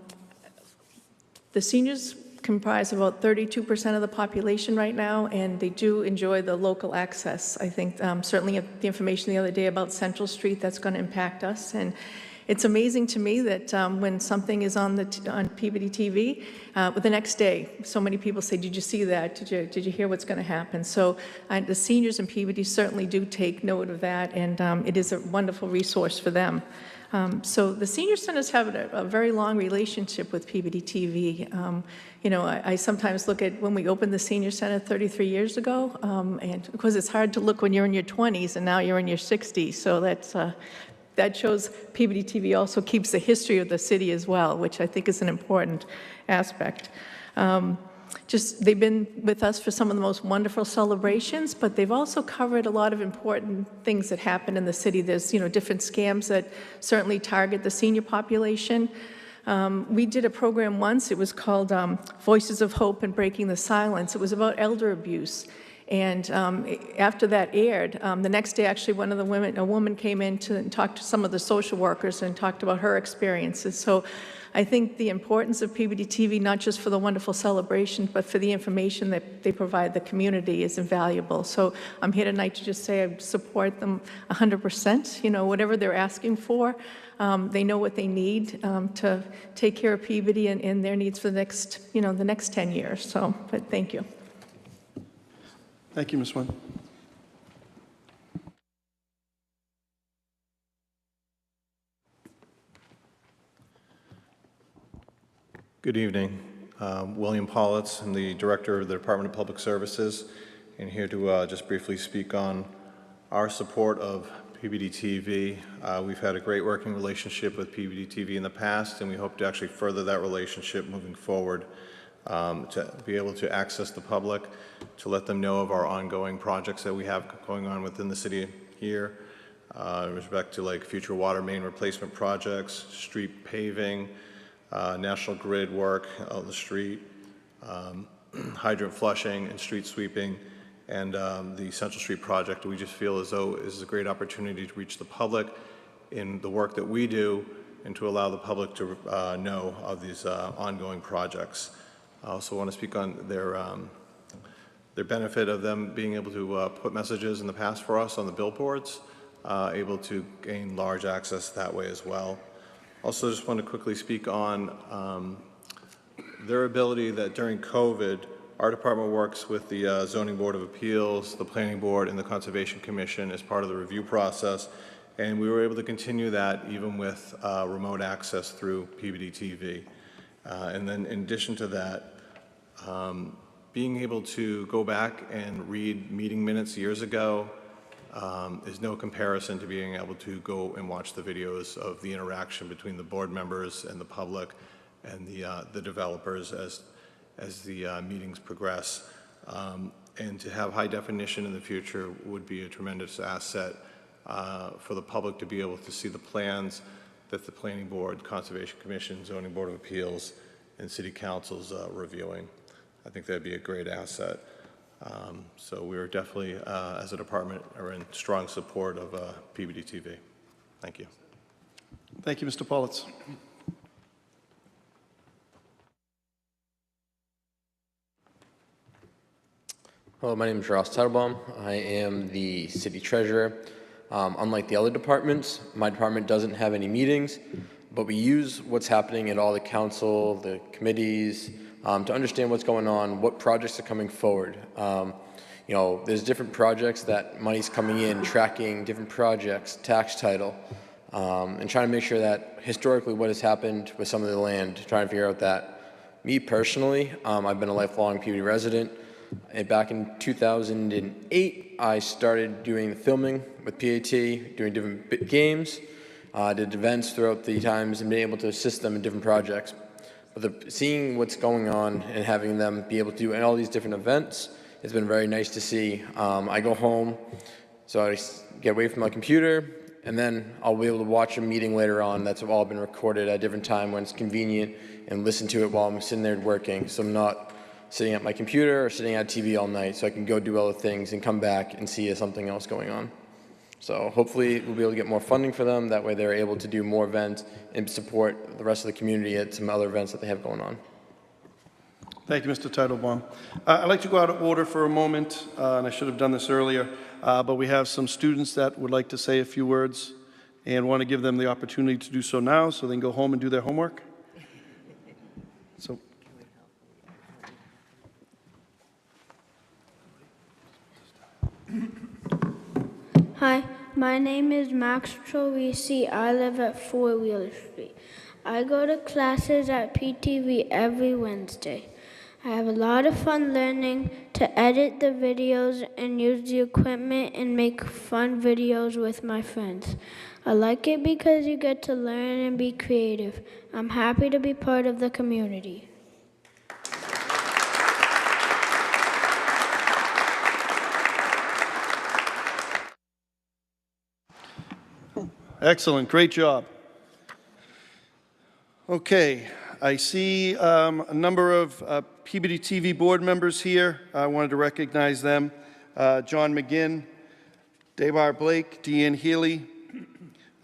seniors comprise about 32% of the population right now, and they do enjoy the local access. I think certainly the information the other day about Central Street, that's going to impact us. And it's amazing to me that when something is on Peabody TV, the next day, so many people say, did you see that? Did you hear what's going to happen? So the seniors in Peabody certainly do take note of that, and it is a wonderful resource for them. So the senior centers have a very long relationship with Peabody TV. You know, I sometimes look at when we opened the senior center 33 years ago, and because it's hard to look when you're in your 20s and now you're in your 60s, so that shows Peabody TV also keeps the history of the city as well, which I think is an important aspect. They've been with us for some of the most wonderful celebrations, but they've also covered a lot of important things that happen in the city. There's, different scams that certainly target the senior population. We did a program once, it was called Voices of Hope and Breaking the Silence. It was about elder abuse. And after that aired, the next day, actually, a woman came in and talked to some of the social workers and talked about her experiences. So I think the importance of Peabody TV, not just for the wonderful celebration, but for the information that they provide the community, is invaluable. So I'm here tonight to just say I support them 100%. You know, whatever they're asking for, they know what they need to take care of Peabody and their needs for the next 10 years. So, but thank you. Thank you, Ms. Wen. Good evening. William Politz. I'm the Director of the Department of Public Services, and here to just briefly speak on our support of Peabody TV. We've had a great working relationship with Peabody TV in the past, and we hope to actually further that relationship moving forward, to be able to access the public, to let them know of our ongoing projects that we have going on within the city here, with respect to like future water main replacement projects, street paving, National Grid work on the street, hydrant flushing and street sweeping, and the Central Street project. We just feel as though this is a great opportunity to reach the public in the work that we do and to allow the public to know of these ongoing projects. I also want to speak on their benefit of them being able to put messages in the past for us on the billboards, able to gain large access that way as well. Also, just want to quickly speak on their ability that during COVID, our department works with the Zoning Board of Appeals, the Planning Board, and the Conservation Commission as part of the review process, and we were able to continue that even with remote access through Peabody TV. And then in addition to that, being able to go back and read meeting minutes years ago is no comparison to being able to go and watch the videos of the interaction between the board members and the public and the developers as the meetings progress. And to have high definition in the future would be a tremendous asset for the public to be able to see the plans that the Planning Board, Conservation Commission, Zoning Board of Appeals, and City Council's reviewing. I think that'd be a great asset. So we are definitely, as a department, are in strong support of Peabody TV. Thank you. Thank you, Mr. Politz. Hello, my name is Ross Teitelbaum. I am the city treasurer. Unlike the other departments, my department doesn't have any meetings, but we use what's happening at all the council, the committees, to understand what's going on, what projects are coming forward. You know, there's different projects that money's coming in, tracking different projects, tax title, and trying to make sure that historically what has happened with some of the land, trying to figure out that. Me personally, I've been a lifelong Peabody resident. And back in 2008, I started doing the filming with PAT, doing different games, did events throughout the times and being able to assist them in different projects. But seeing what's going on and having them be able to do all these different events has been very nice to see. I go home, so I get away from my computer, and then I'll be able to watch a meeting later on that's all been recorded at a different time when it's convenient and listen to it while I'm sitting there working. So I'm not sitting at my computer or sitting at TV all night, so I can go do other things and come back and see something else going on. So hopefully we'll be able to get more funding for them. That way they're able to do more events and support the rest of the community at some other events that they have going on. Thank you, Mr. Teitelbaum. I'd like to go out of order for a moment, and I should have done this earlier, but we have some students that would like to say a few words and want to give them the opportunity to do so now so they can go home and do their homework. So. Hi, my name is Max Trovisi. I live at 4 Wheeler Street. I go to classes at PTV every Wednesday. I have a lot of fun learning to edit the videos and use the equipment and make fun videos with my friends. I like it because you get to learn and be creative. I'm happy to be part of the community. Excellent, great job. Okay, I see a number of Peabody TV board members here. I wanted to recognize them. John McGinn, Debar Blake, Deanne Healy.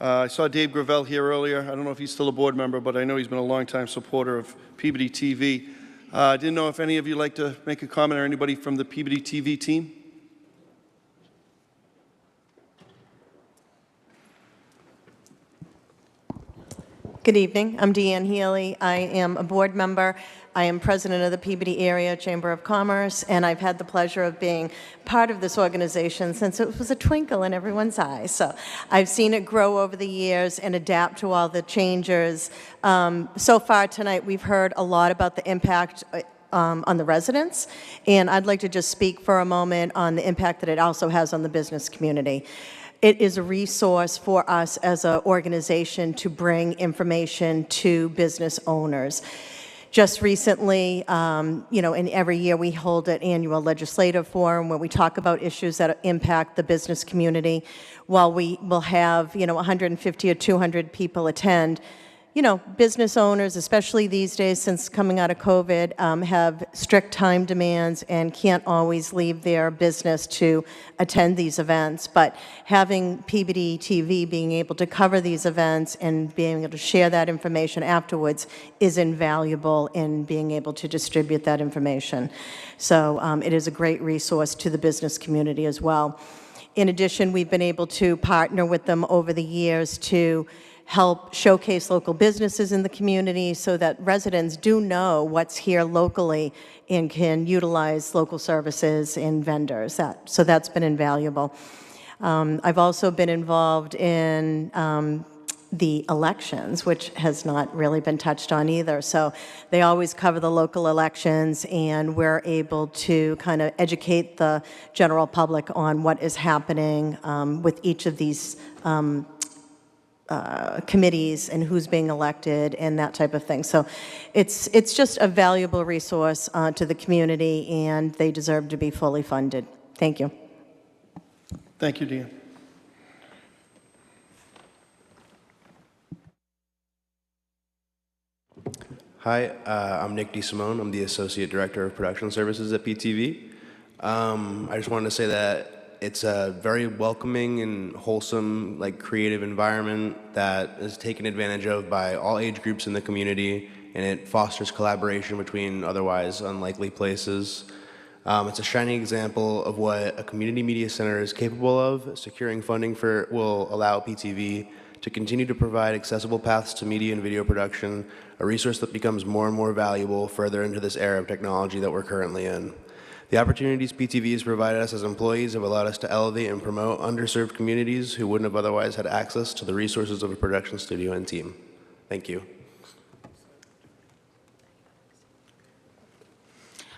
I saw Dave Gravel here earlier. I don't know if he's still a board member, but I know he's been a longtime supporter of Peabody TV. I didn't know if any of you like to make a comment, or anybody from the Peabody TV team. Good evening. I'm Deanne Healy. I am a board member. I am president of the Peabody Area Chamber of Commerce, and I've had the pleasure of being part of this organization since it was a twinkle in everyone's eye. So I've seen it grow over the years and adapt to all the changes. So far tonight, we've heard a lot about the impact on the residents, and I'd like to just speak for a moment on the impact that it also has on the business community. It is a resource for us as an organization to bring information to business owners. Just recently, and every year we hold an annual legislative forum where we talk about issues that impact the business community. While we will have, 150 or 200 people attend, business owners, especially these days since coming out of COVID, have strict time demands and can't always leave their business to attend these events. But having Peabody TV being able to cover these events and being able to share that information afterwards is invaluable in being able to distribute that information. So it is a great resource to the business community as well. In addition, we've been able to partner with them over the years to help showcase local businesses in the community so that residents do know what's here locally and can utilize local services and vendors. So that's been invaluable. I've also been involved in the elections, which has not really been touched on either. So they always cover the local elections, and we're able to kind of educate the general public on what is happening with each of these committees and who's being elected and that type of thing. So it's just a valuable resource to the community, and they deserve to be fully funded. Thank you. Thank you, Deanne. Hi, I'm Nick DeSimone. I'm the Associate Director of Production Services at PTV. I just wanted to say that it's a very welcoming and wholesome, creative environment that is taken advantage of by all age groups in the community, and it fosters collaboration between otherwise unlikely places. It's a shining example of what a community media center is capable of. Securing funding will allow PTV to continue to provide accessible paths to media and video production, a resource that becomes more and more valuable further into this era of technology that we're currently in. The opportunities PTV has provided us as employees have allowed us to elevate and promote underserved communities who wouldn't have otherwise had access to the resources of a production studio and team. Thank you.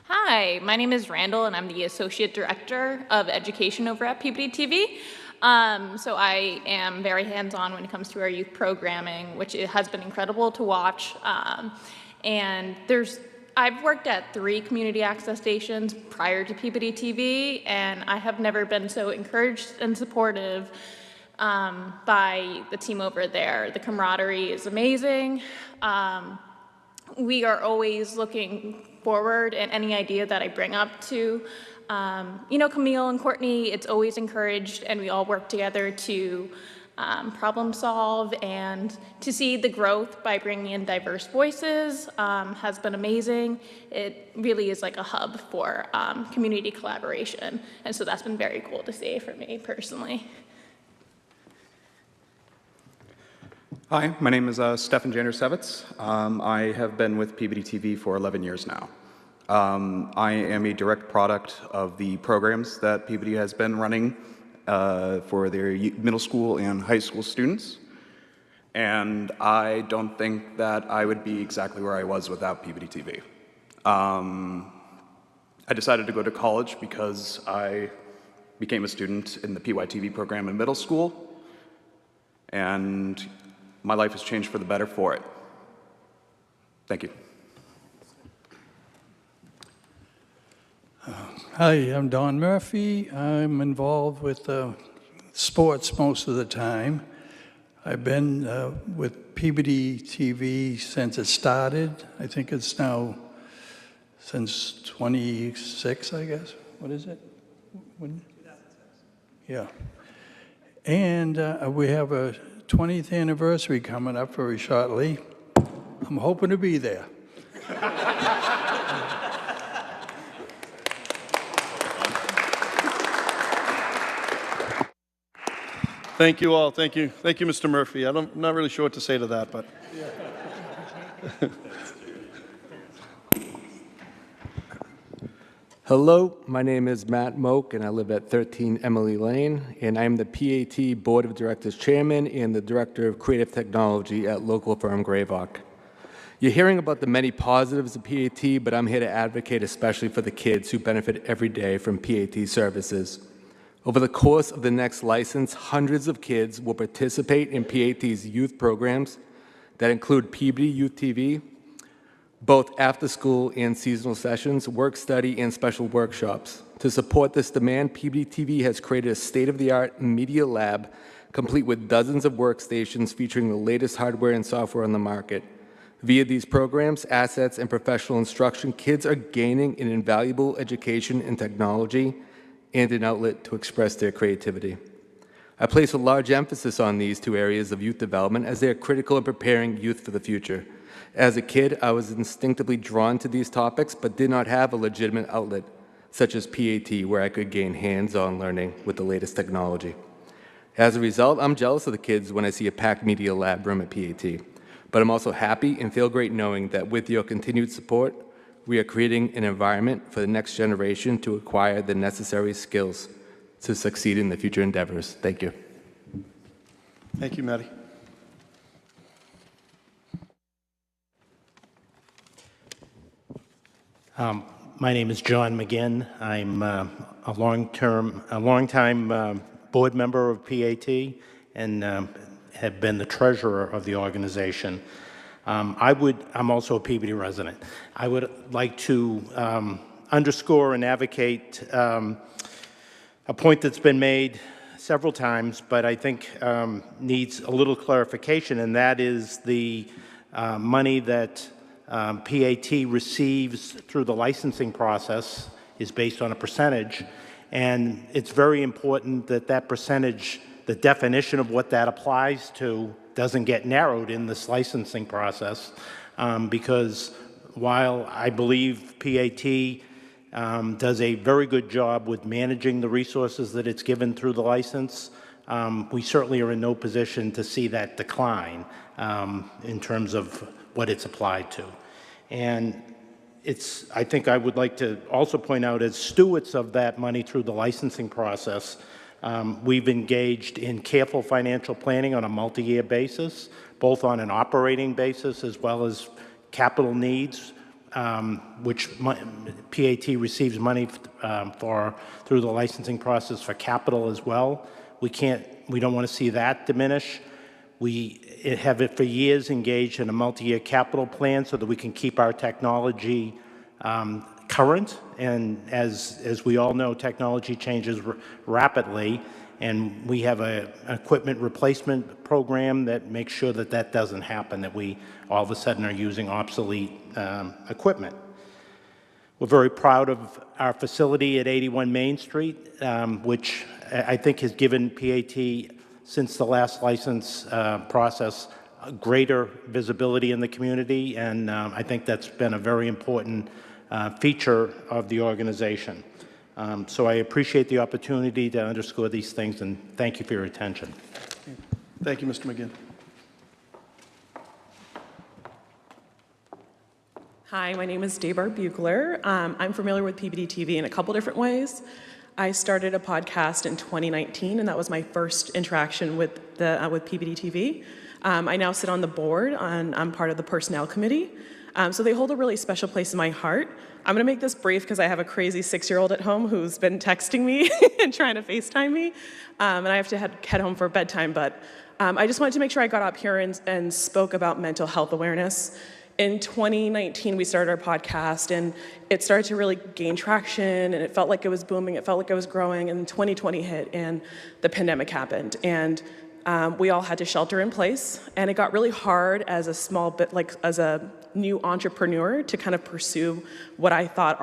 Hi, my name is Randall, and I'm the Associate Director of Education over at Peabody TV. So I am very hands-on when it comes to our youth programming, which it has been incredible to watch. And I've worked at 3 community access stations prior to Peabody TV, and I have never been so encouraged and supportive by the team over there. The camaraderie is amazing. We are always looking forward, and any idea that I bring up to, Camille and Courtney, it's always encouraged, and we all work together to problem solve, and to see the growth by bringing in diverse voices has been amazing. It really is like a hub for community collaboration, and so that's been very cool to see for me personally. Hi, my name is Stefan Jandersevitz. I have been with Peabody TV for 11 years now. I am a direct product of the programs that Peabody has been running for their middle school and high school students. And I don't think that I would be exactly where I was without Peabody TV. I decided to go to college because I became a student in the PYTV program in middle school, and my life has changed for the better for it. Thank you. Hi, I'm Don Murphy. I'm involved with sports most of the time. I've been with Peabody TV since it started. I think it's now since 26, I guess. What is it? when? Yeah. And we have a 20th anniversary coming up very shortly. I'm hoping to be there. Thank you all. Thank you. Thank you, Mr. Murphy. I'm not really sure what to say to that, but. Hello, my name is Matt Moak, and I live at 13 Emily Lane, and I'm the PAT Board of Directors Chairman and the Director of Creative Technology at local firm Greyvok. You're hearing about the many positives of PAT, but I'm here to advocate especially for the kids who benefit every day from PAT services. Over the course of the next license, hundreds of kids will participate in PAT's youth programs that include Peabody Youth TV, both after-school and seasonal sessions, work-study, and special workshops. To support this demand, Peabody TV has created a state-of-the-art media lab complete with dozens of workstations featuring the latest hardware and software on the market. Via these programs, assets, and professional instruction, kids are gaining an invaluable education in technology and an outlet to express their creativity. I place a large emphasis on these two areas of youth development as they are critical in preparing youth for the future. As a kid, I was instinctively drawn to these topics, but did not have a legitimate outlet, such as PAT, where I could gain hands-on learning with the latest technology. As a result, I'm jealous of the kids when I see a packed media lab room at PAT, but I'm also happy and feel great knowing that with your continued support, we are creating an environment for the next generation to acquire the necessary skills to succeed in the future endeavors. Thank you. Thank you, Maddie. My name is John McGinn. I'm a long-time board member of PAT and have been the treasurer of the organization. I'm also a Peabody resident. I would like to underscore and advocate a point that's been made several times, but I think needs a little clarification, and that is the money that PAT receives through the licensing process is based on a percentage, and it's very important that that percentage, the definition of what that applies to, doesn't get narrowed in this licensing process, because while I believe PAT does a very good job with managing the resources that it's given through the license, we certainly are in no position to see that decline in terms of what it's applied to. And I think I would like to also point out, as stewards of that money through the licensing process, we've engaged in careful financial planning on a multi-year basis, both on an operating basis as well as capital needs, which PAT receives money through the licensing process for capital as well. We don't want to see that diminish. We have it for years engaged in a multi-year capital plan so that we can keep our technology current. And as we all know, technology changes rapidly, and we have an equipment replacement program that makes sure that that doesn't happen, that we all of a sudden are using obsolete equipment. We're very proud of our facility at 81 Main Street, which I think has given PAT, since the last license process, greater visibility in the community, and I think that's been a very important feature of the organization. So I appreciate the opportunity to underscore these things, and thank you for your attention. Thank you, Mr. McGinn. Hi, my name is Debar Bugler. I'm familiar with Peabody TV in a couple different ways. I started a podcast in 2019, and that was my first interaction with Peabody TV. I now sit on the board, and I'm part of the personnel committee. So they hold a really special place in my heart. I'm gonna make this brief because I have a crazy 6-year-old at home who's been texting me and trying to FaceTime me, and I have to head home for bedtime, but I just wanted to make sure I got up here and spoke about mental health awareness. In 2019, we started our podcast, and it started to really gain traction, and it felt like it was booming, it felt like it was growing, and then 2020 hit, and the pandemic happened, and we all had to shelter in place, and it got really hard as a small bit, like as a new entrepreneur, to kind of pursue what I thought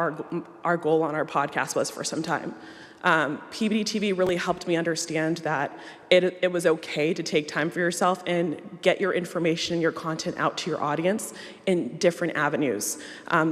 our goal on our podcast was for some time. Peabody TV really helped me understand that it was okay to take time for yourself and get your information and your content out to your audience in different avenues.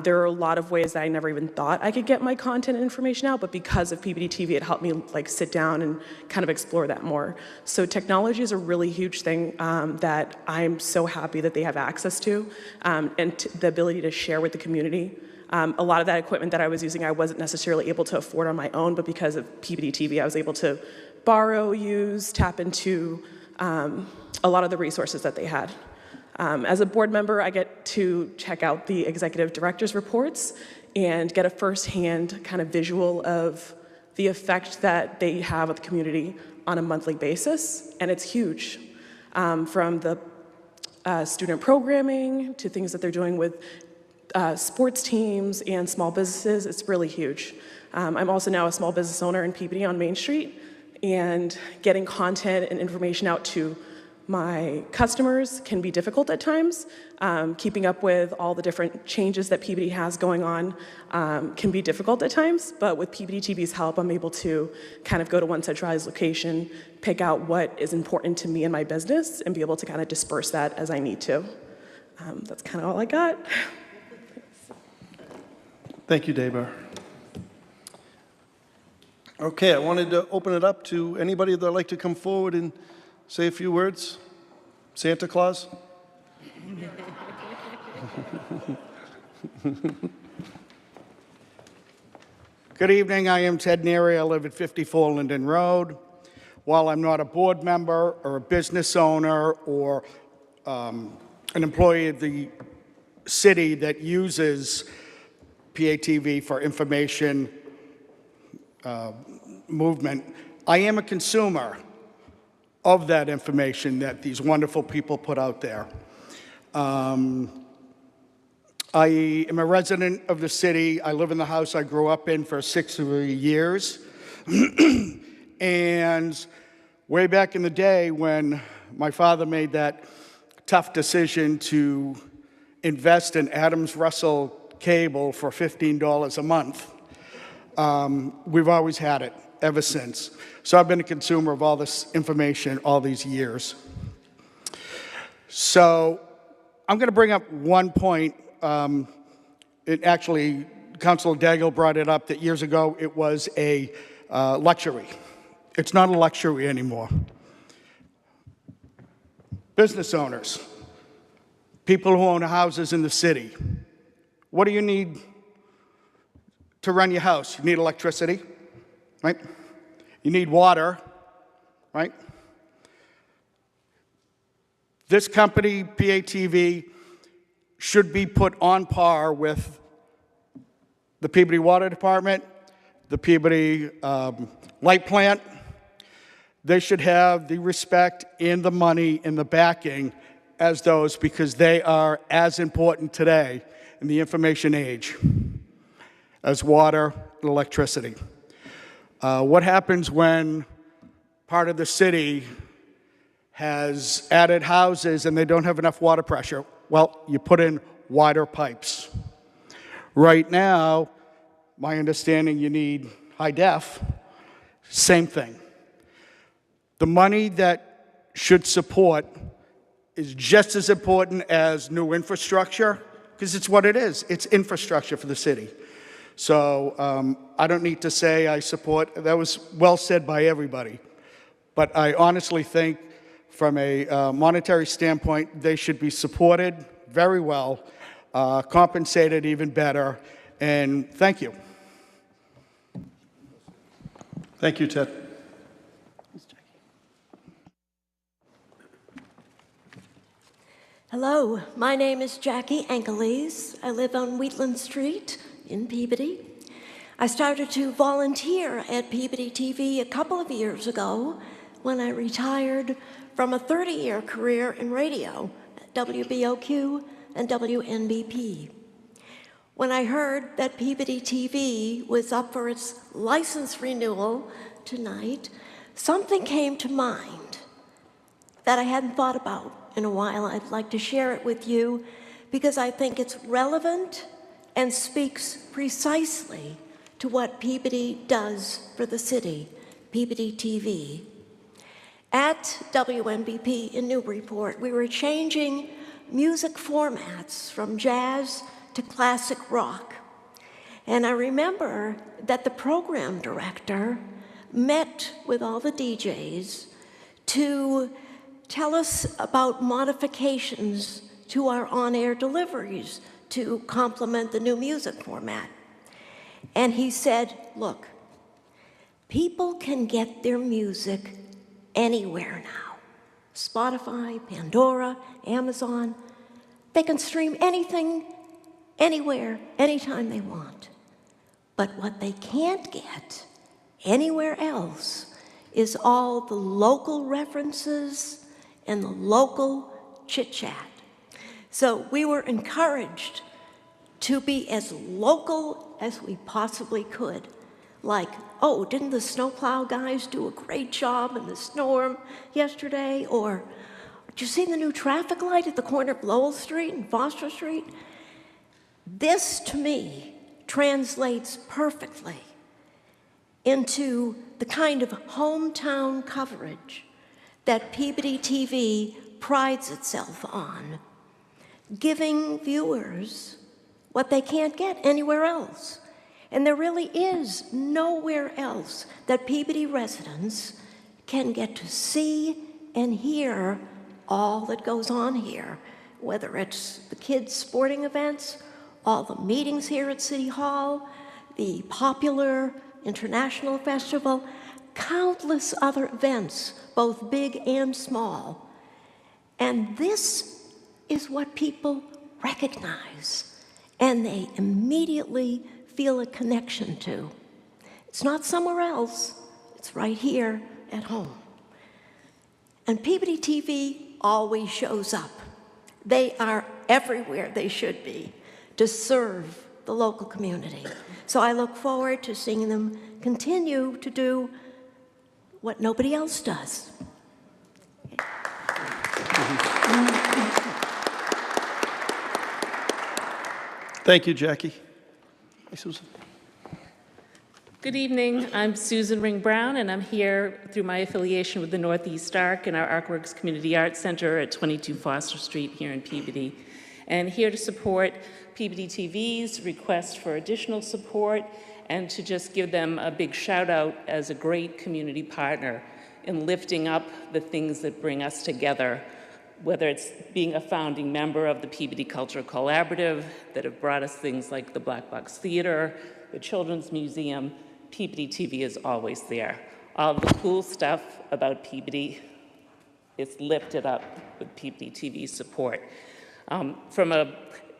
There are a lot of ways that I never even thought I could get my content and information out, but because of Peabody TV, it helped me like sit down and kind of explore that more. So technology is a really huge thing that I'm so happy that they have access to, and the ability to share with the community. A lot of that equipment that I was using, I wasn't necessarily able to afford on my own, but because of Peabody TV, I was able to borrow, use, tap into a lot of the resources that they had. As a board member, I get to check out the executive director's reports and get a firsthand kind of visual of the effect that they have with the community on a monthly basis, and it's huge. From the student programming to things that they're doing with sports teams and small businesses, it's really huge. I'm also now a small business owner in Peabody on Main Street, and getting content and information out to my customers can be difficult at times. Keeping up with all the different changes that Peabody has going on can be difficult at times, but with Peabody TV's help, I'm able to kind of go to one centralized location, pick out what is important to me and my business, and be able to kind of disperse that as I need to. That's kind of all I got. Thank you, Debar. Okay, I wanted to open it up to anybody that would like to come forward and say a few words. Santa Claus? Good evening, I am Ted Neary. I live at 54 Linden Road. While I'm not a board member or a business owner or an employee of the city that uses PATV for information movement, I am a consumer of that information that these wonderful people put out there. I am a resident of the city. I live in the house I grew up in for 6 years. And way back in the day when my father made that tough decision to invest in Adams Russell cable for $15 a month, we've always had it ever since. So I've been a consumer of all this information all these years. So I'm going to bring up one point. Actually, Councilor Daigle brought it up that years ago it was a luxury. It's not a luxury anymore. Business owners, people who own houses in the city, what do you need to run your house? You need electricity, right? You need water, right? This company, PATV, should be put on par with the Peabody Water Department, the Peabody Light Plant. They should have the respect and the money and the backing as those, because they are as important today in the information age as water and electricity. What happens when part of the city has added houses and they don't have enough water pressure? Well, you put in wider pipes. Right now, my understanding, you need high def. Same thing. The money that should support is just as important as new infrastructure, because it's what it is. It's infrastructure for the city. So I don't need to say I support. That was well said by everybody. But I honestly think from a monetary standpoint, they should be supported very well, compensated even better, and thank you. Thank you, Ted. Hello, my name is Jackie Ankeles. I live on Wheatland Street in Peabody. I started to volunteer at Peabody TV a couple of years ago when I retired from a 30-year career in radio at WBOQ and WNBP. When I heard that Peabody TV was up for its license renewal tonight, something came to mind that I hadn't thought about in a while. I'd like to share it with you because I think it's relevant and speaks precisely to what Peabody does for the city, Peabody TV. At WNBP in Newburyport, we were changing music formats from jazz to classic rock. And I remember that the program director met with all the DJs to tell us about modifications to our on-air deliveries to complement the new music format. And he said, look, people can get their music anywhere now. Spotify, Pandora, Amazon, they can stream anything, anywhere, anytime they want. But what they can't get anywhere else is all the local references and the local chit-chat. So we were encouraged to be as local as we possibly could. Like, oh, didn't the snowplow guys do a great job in the storm yesterday? Or, did you see the new traffic light at the corner of Lowell Street and Foster Street? This, to me, translates perfectly into the kind of hometown coverage that Peabody TV prides itself on, giving viewers what they can't get anywhere else. And there really is nowhere else that Peabody residents can get to see and hear all that goes on here, whether it's the kids' sporting events, all the meetings here at City Hall, the popular International Festival, countless other events, both big and small. And this is what people recognize, and they immediately feel a connection to. It's not somewhere else, it's right here at home. And Peabody TV always shows up. They are everywhere they should be to serve the local community. So I look forward to seeing them continue to do what nobody else does. Thank you, Jackie. Hi, Susan. Good evening. I'm Susan Ring Brown, and I'm here through my affiliation with the Northeast Arc and our ArcWorks Community Arts Center at 22 Foster Street here in Peabody, and here to support Peabody TV's request for additional support and to just give them a big shout out as a great community partner in lifting up the things that bring us together, whether it's being a founding member of the Peabody Cultural Collaborative that have brought us things like the Black Box Theater, the Children's Museum. Peabody TV is always there. All the cool stuff about Peabody is lifted up with Peabody TV support.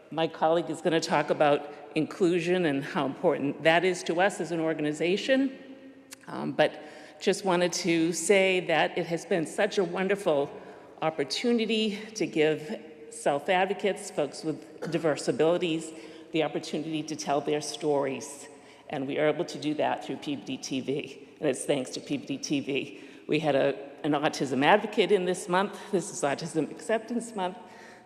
My colleague is going to talk about inclusion and how important that is to us as an organization, but just wanted to say that it has been such a wonderful opportunity to give self-advocates, folks with diverse abilities, the opportunity to tell their stories. And we are able to do that through Peabody TV, and it's thanks to Peabody TV. We had an autism advocate in this month. This is Autism Acceptance Month,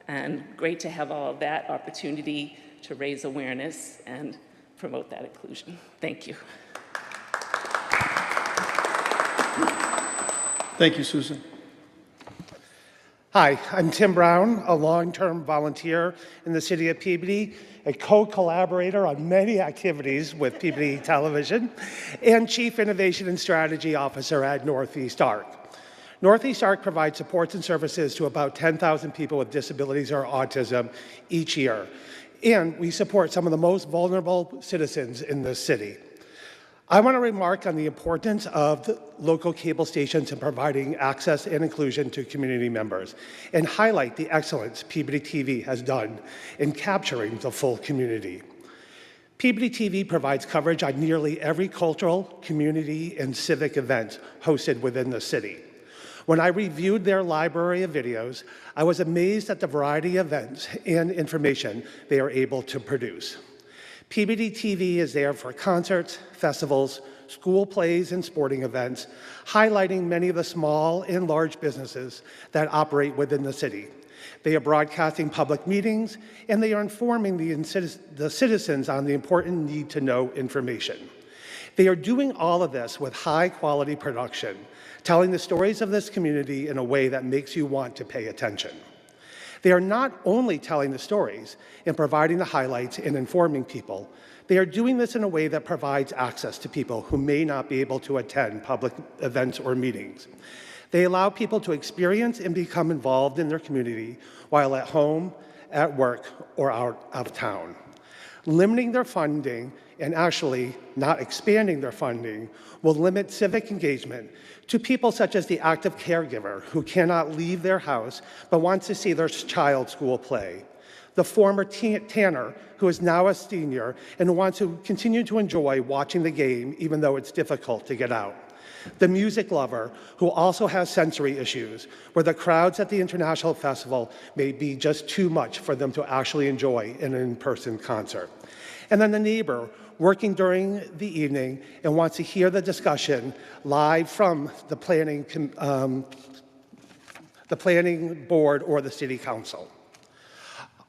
and great to have all of that opportunity to raise awareness and promote that inclusion. Thank you. Thank you, Susan. Hi, I'm Tim Brown, a long-term volunteer in the city of Peabody, a co-collaborator on many activities with Peabody Television, and Chief Innovation and Strategy Officer at Northeast Arc. Northeast Arc provides supports and services to about 10,000 people with disabilities or autism each year, and we support some of the most vulnerable citizens in this city. I want to remark on the importance of the local cable stations in providing access and inclusion to community members and highlight the excellence Peabody TV has done in capturing the full community. Peabody TV provides coverage on nearly every cultural, community, and civic event hosted within the city. When I reviewed their library of videos, I was amazed at the variety of events and information they are able to produce. Peabody TV is there for concerts, festivals, school plays, and sporting events, highlighting many of the small and large businesses that operate within the city. They are broadcasting public meetings, and they are informing the citizens on the important need-to-know information. They are doing all of this with high quality production, telling the stories of this community in a way that makes you want to pay attention. They are not only telling the stories and providing the highlights and informing people, they are doing this in a way that provides access to people who may not be able to attend public events or meetings. They allow people to experience and become involved in their community while at home, at work, or out of town. Limiting their funding and actually not expanding their funding will limit civic engagement to people such as the active caregiver who cannot leave their house but wants to see their child's school play, the former tanner who is now a senior and wants to continue to enjoy watching the game even though it's difficult to get out, the music lover who also has sensory issues where the crowds at the International Festival may be just too much for them to actually enjoy an in-person concert. And then the neighbor working during the evening and wants to hear the discussion live from the planning board or the city council.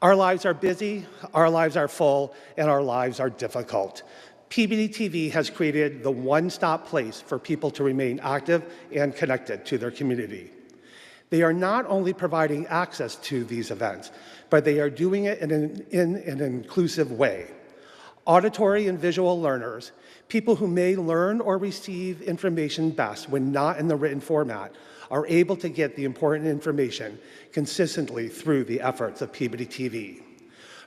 Our lives are busy, our lives are full, and our lives are difficult. Peabody TV has created the one-stop place for people to remain active and connected to their community. They are not only providing access to these events, but they are doing it in an inclusive way. Auditory and visual learners, people who may learn or receive information best when not in the written format, are able to get the important information consistently through the efforts of Peabody TV.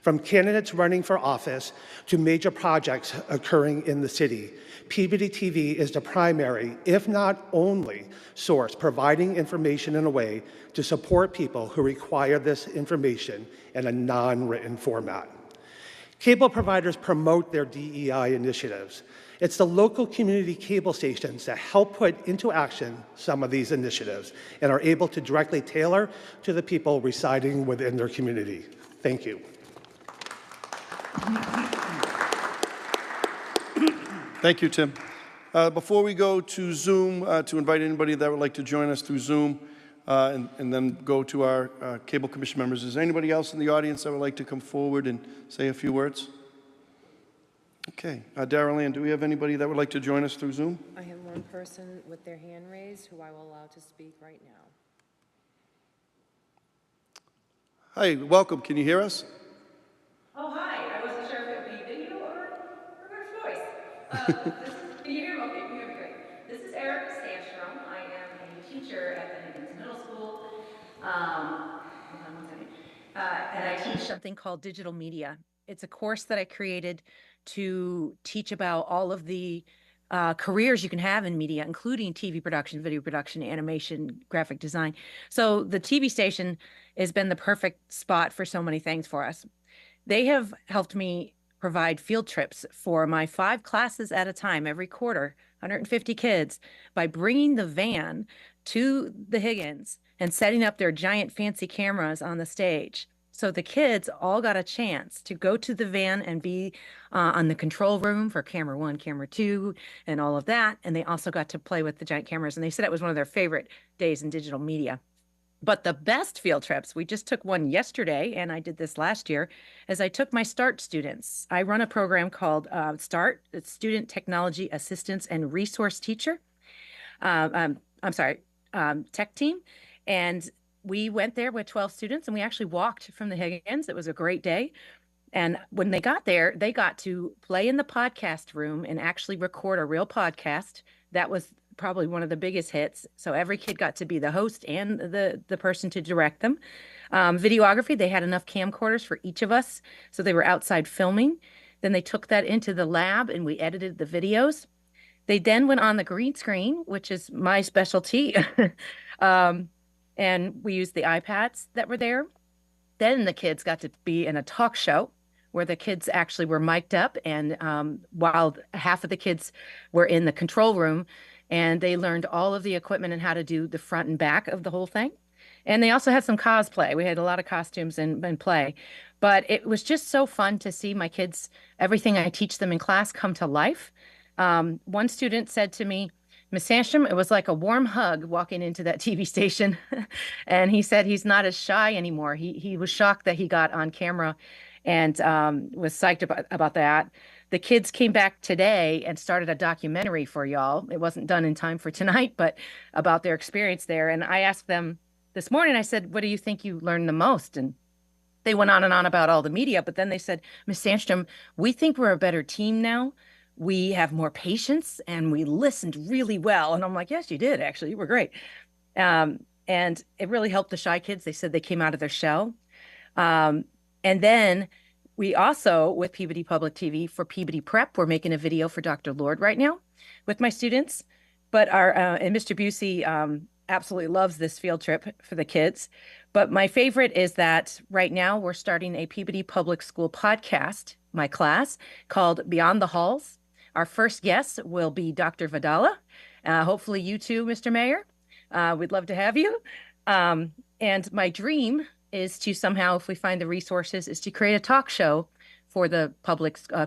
From candidates running for office to major projects occurring in the city, Peabody TV is the primary, if not only, source providing information in a way to support people who require this information in a non-written format. Cable providers promote their DEI initiatives. It's the local community cable stations that help put into action some of these initiatives and are able to directly tailor to the people residing within their community. Thank you. Thank you, Tim. Before we go to Zoom, to invite anybody that would like to join us through Zoom, and then go to our Cable Commission members, is there anybody else in the audience that would like to come forward and say a few words? Okay. Darrell Ann, do we have anybody that would like to join us through Zoom? I have one person with their hand raised who I will allow to speak right now. Hi, welcome. Can you hear us? Oh, hi. I wasn't sure if it would be video or voice. Can you hear me? Okay, you hear me great. This is Erica Stanstrom. I am a teacher at the Higgins Middle School. And I teach something called digital media. It's a course that I created to teach about all of the careers you can have in media, including TV production, video production, animation, graphic design. So the TV station has been the perfect spot for so many things for us. They have helped me provide field trips for my 5 classes at a time every quarter, 150 kids, by bringing the van to the Higgins and setting up their giant fancy cameras on the stage. So the kids all got a chance to go to the van and be on the control room for camera 1, camera 2, and all of that. And they also got to play with the giant cameras. And they said it was one of their favorite days in digital media. But the best field trips, we just took one yesterday, and I did this last year, as I took my START students. I run a program called START, it's Student Technology Assistance and Resource Teacher. Tech team. And we went there with 12 students, and we actually walked from the Higgins. It was a great day. And when they got there, they got to play in the podcast room and actually record a real podcast. That was probably one of the biggest hits. So every kid got to be the host and the person to direct them. Videography, they had enough camcorders for each of us. So they were outside filming. Then they took that into the lab and we edited the videos. They then went on the green screen, which is my specialty. And we used the iPads that were there. Then the kids got to be in a talk show where the kids actually were mic'd up, and while half of the kids were in the control room, and they learned all of the equipment and how to do the front and back of the whole thing. And they also had some cosplay. We had a lot of costumes and play. But it was just so fun to see my kids, everything I teach them in class, come to life. One student said to me, Miss Sandstrom, it was like a warm hug walking into that TV station. And he said he's not as shy anymore. He was shocked that he got on camera and was psyched about that. The kids came back today and started a documentary for y'all. It wasn't done in time for tonight, but about their experience there. And I asked them this morning, I said, what do you think you learned the most? And they went on and on about all the media, but then they said, Ms. Sandstrom, we think we're a better team now. We have more patience and we listened really well. And I'm like, yes, you did, actually. You were great. And it really helped the shy kids. They said they came out of their shell. And then we also, with Peabody Public TV for Peabody Prep, we're making a video for Dr. Lord right now with my students. But and Mr. Busey absolutely loves this field trip for the kids. But my favorite is that right now we're starting a Peabody Public School podcast, my class, called Beyond the Halls. Our first guest will be Dr. Vidala. Hopefully you too, Mr. Mayor. We'd love to have you. And my dream is to somehow, if we find the resources, is to create a talk show for the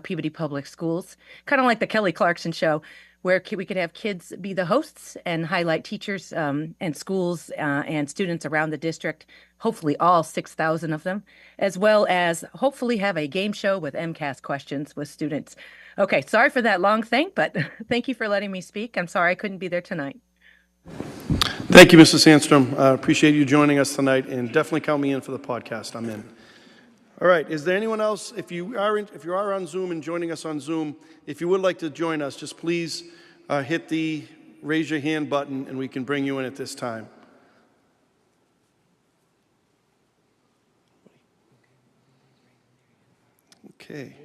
Peabody Public Schools, kind of like the Kelly Clarkson show, where we could have kids be the hosts and highlight teachers and schools and students around the district, hopefully all 6,000 of them, as well as hopefully have a game show with MCAS questions with students. Okay, sorry for that long thing, but thank you for letting me speak. I'm sorry I couldn't be there tonight. Thank you, Mrs. Sandstrom. Appreciate you joining us tonight, and definitely count me in for the podcast. I'm in. All right. Is there anyone else? If you are on Zoom and joining us on Zoom, if you would like to join us, just please hit the raise your hand button, and we can bring you in at this time. Okay.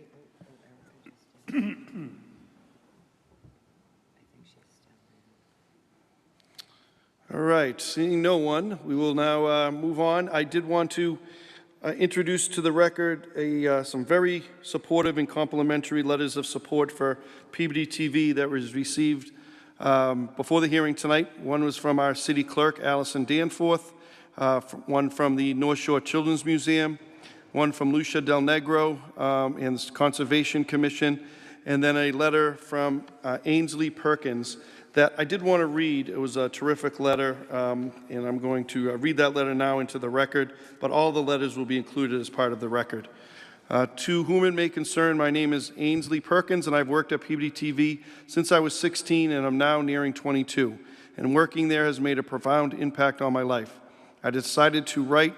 All right, seeing no one, we will now move on. I did want to introduce to the record some very supportive and complimentary letters of support for Peabody TV that was received before the hearing tonight. One was from our city clerk, Allison Danforth, one from the North Shore Children's Museum, one from Lucia Del Negro and the Conservation Commission, and then a letter from Ainsley Perkins that I did want to read. It was a terrific letter, and I'm going to read that letter now into the record, but all the letters will be included as part of the record. To whom it may concern, my name is Ainsley Perkins, and I've worked at Peabody TV since I was 16, and I'm now nearing 22. And working there has made a profound impact on my life. I decided to write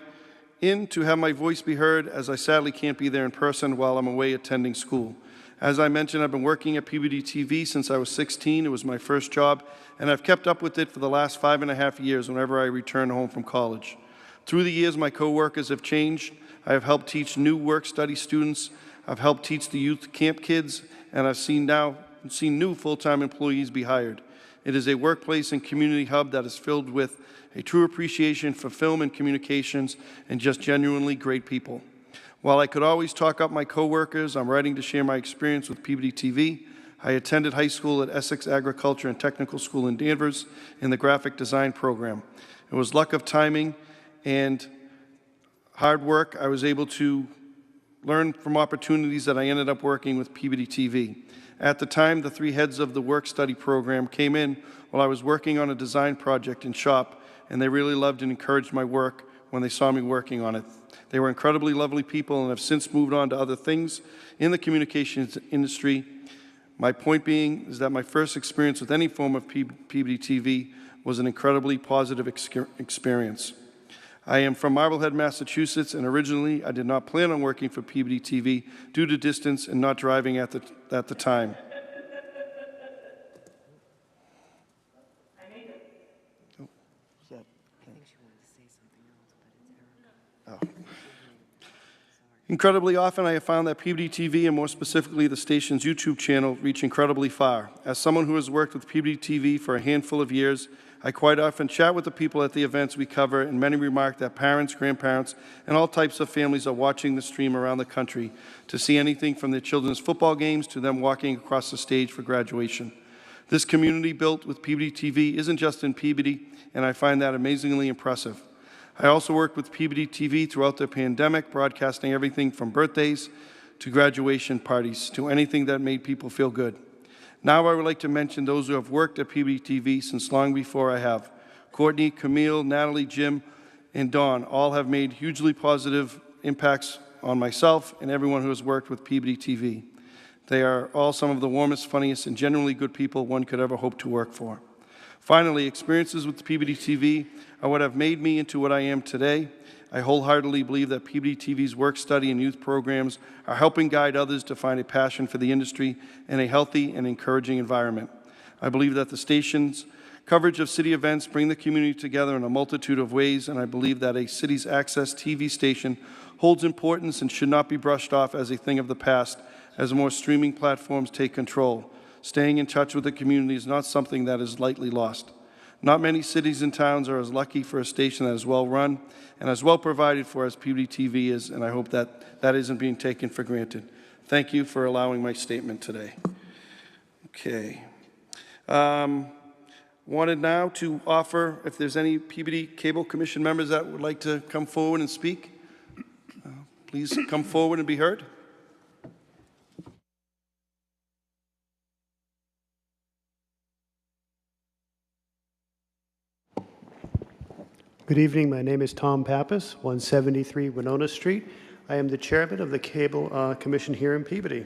in to have my voice be heard, as I sadly can't be there in person while I'm away attending school. As I mentioned, I've been working at Peabody TV since I was 16. It was my first job, and I've kept up with it for the last 5.5 years whenever I return home from college. Through the years, my coworkers have changed. I have helped teach new work-study students. I've helped teach the youth camp kids, and I've seen new full-time employees be hired. It is a workplace and community hub that is filled with a true appreciation for film and communications and just genuinely great people. While I could always talk up my coworkers, I'm writing to share my experience with Peabody TV. I attended high school at Essex Agriculture and Technical School in Danvers in the graphic design program. It was luck of timing and hard work. I was able to learn from opportunities that I ended up working with Peabody TV. At the time, the 3 heads of the work-study program came in while I was working on a design project in shop, and they really loved and encouraged my work when they saw me working on it. They were incredibly lovely people and have since moved on to other things in the communications industry. My point being is that my first experience with any form of Peabody TV was an incredibly positive experience. I am from Marblehead, Massachusetts, and originally I did not plan on working for Peabody TV due to distance and not driving at the time. Incredibly often, I have found that Peabody TV, and more specifically the station's YouTube channel, reach incredibly far. As someone who has worked with Peabody TV for a handful of years, I quite often chat with the people at the events we cover, and many remark that parents, grandparents, and all types of families are watching the stream around the country to see anything from their children's football games to them walking across the stage for graduation. This community built with Peabody TV isn't just in Peabody, and I find that amazingly impressive. I also worked with Peabody TV throughout the pandemic, broadcasting everything from birthdays to graduation parties to anything that made people feel good. Now I would like to mention those who have worked at Peabody TV since long before I have. Courtney, Camille, Natalie, Jim, and Dawn all have made hugely positive impacts on myself and everyone who has worked with Peabody TV. They are all some of the warmest, funniest, and genuinely good people one could ever hope to work for. Finally, experiences with Peabody TV are what have made me into what I am today. I wholeheartedly believe that Peabody TV's work, study, and youth programs are helping guide others to find a passion for the industry in a healthy and encouraging environment. I believe that the station's coverage of city events bring the community together in a multitude of ways, and I believe that a city's access TV station holds importance and should not be brushed off as a thing of the past as more streaming platforms take control. Staying in touch with the community is not something that is lightly lost. Not many cities and towns are as lucky for a station that is well run and as well provided for as Peabody TV is, and I hope that that isn't being taken for granted. Thank you for allowing my statement today. Okay. Wanted now to offer, if there's any Peabody Cable Commission members that would like to come forward and speak, please come forward and be heard. Good evening. My name is Tom Pappas, 173 Winona Street. I am the chairman of the Cable Commission here in Peabody.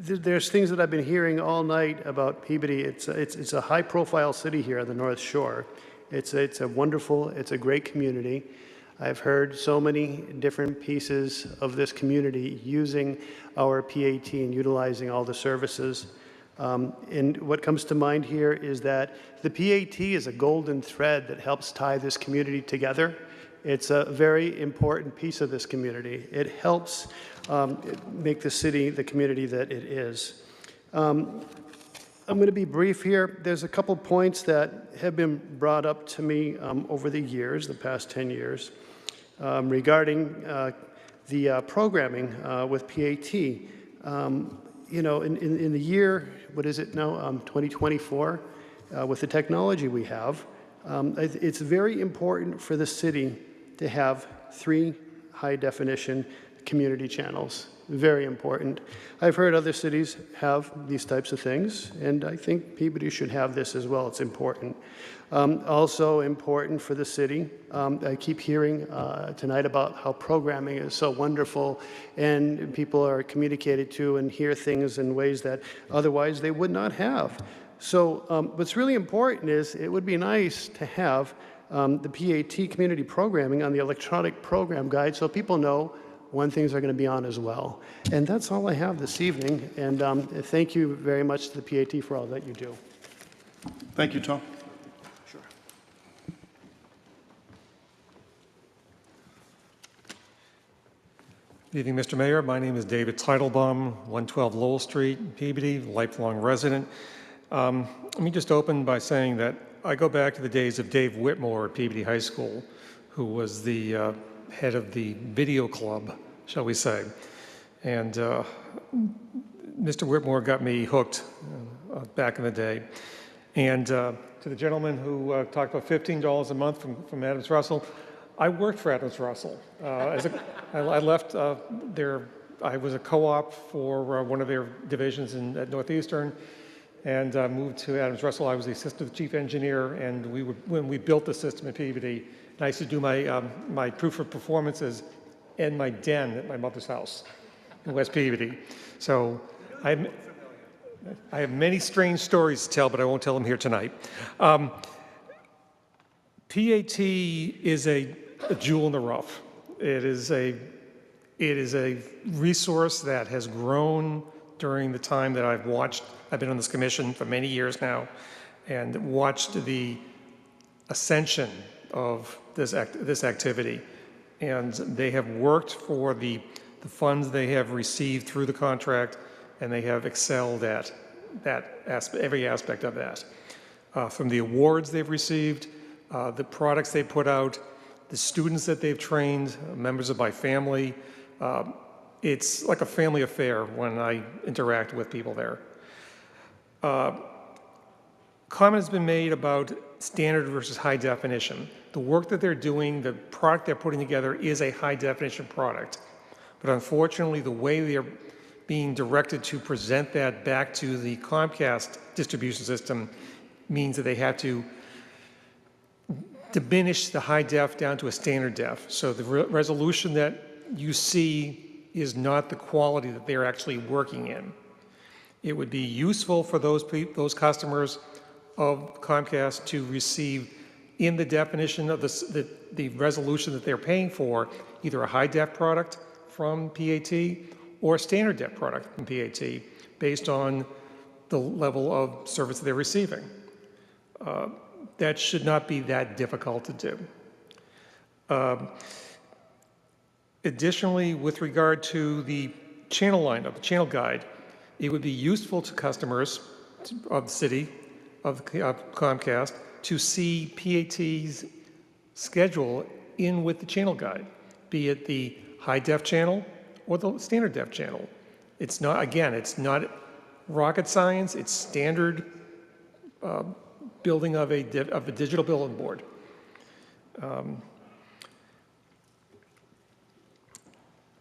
There's things that I've been hearing all night about Peabody. It's a high-profile city here on the North Shore. It's a wonderful, it's a great community. I've heard so many different pieces of this community using our PAT and utilizing all the services. And what comes to mind here is that the PAT is a golden thread that helps tie this community together. It's a very important piece of this community. It helps make the city the community that it is. I'm going to be brief here. There's a couple points that have been brought up to me over the years, the past 10 years, regarding the programming with PAT. You know, in the year, what is it now, 2024, with the technology we have, it's very important for the city to have 3 high-definition community channels. Very important. I've heard other cities have these types of things, and I think Peabody should have this as well. It's important. Also important for the city. I keep hearing tonight about how programming is so wonderful, and people are communicated to and hear things in ways that otherwise they would not have. So what's really important is it would be nice to have the PAT community programming on the electronic program guide so people know when things are going to be on as well. And that's all I have this evening. And thank you very much to the PAT for all that you do. Thank you, Tom. Sure. Good evening, Mr. Mayor. My name is David Teitelbaum, 112 Lowell Street, Peabody, lifelong resident. Let me just open by saying that I go back to the days of Dave Whitmore at Peabody High School, who was the head of the video club, shall we say. And Mr. Whitmore got me hooked back in the day. And to the gentleman who talked about $15 a month from Adams Russell, I worked for Adams Russell. I left there. I was a co-op for one of their divisions at Northeastern, and moved to Adams Russell. I was the assistant chief engineer, and when we built the system at Peabody, and I used to do my proof of performances in my den at my mother's house in West Peabody. So I have many strange stories to tell, but I won't tell them here tonight. PAT is a jewel in the rough. It is a resource that has grown during the time that I've been on this commission for many years now, and watched the ascension of this activity. And they have worked for the funds they have received through the contract, and they have excelled at every aspect of that. From the awards they've received, the products they put out, the students that they've trained, members of my family. It's like a family affair when I interact with people there. Comment has been made about standard versus high definition. The work that they're doing, the product they're putting together is a high definition product. But unfortunately, the way they're being directed to present that back to the Comcast distribution system means that they have to diminish the high def down to a standard def. So the resolution that you see is not the quality that they're actually working in. It would be useful for those customers of Comcast to receive, in the definition of the resolution that they're paying for, either a high-def product from PAT or a standard def product from PAT based on the level of service they're receiving. That should not be that difficult to do. Additionally, with regard to the channel lineup, the channel guide, it would be useful to customers of the city, of Comcast, to see PAT's schedule in with the channel guide, be it the high-def channel or the standard def channel. It's not, again, it's not rocket science, it's standard building of a digital bulletin board.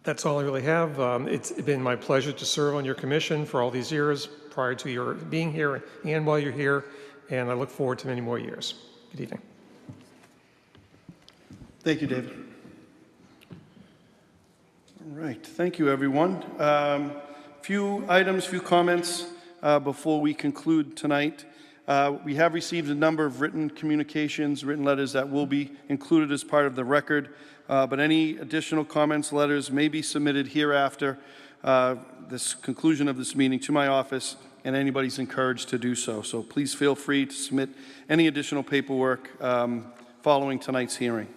That's all I really have. It's been my pleasure to serve on your commission for all these years prior to your being here and while you're here, and I look forward to many more years. Good evening. Thank you, David. All right, thank you, everyone. Few items, few comments before we conclude tonight. We have received a number of written communications, written letters that will be included as part of the record, but any additional comments, letters may be submitted hereafter this conclusion of this meeting to my office, and anybody's encouraged to do so. So please feel free to submit any additional paperwork following tonight's hearing.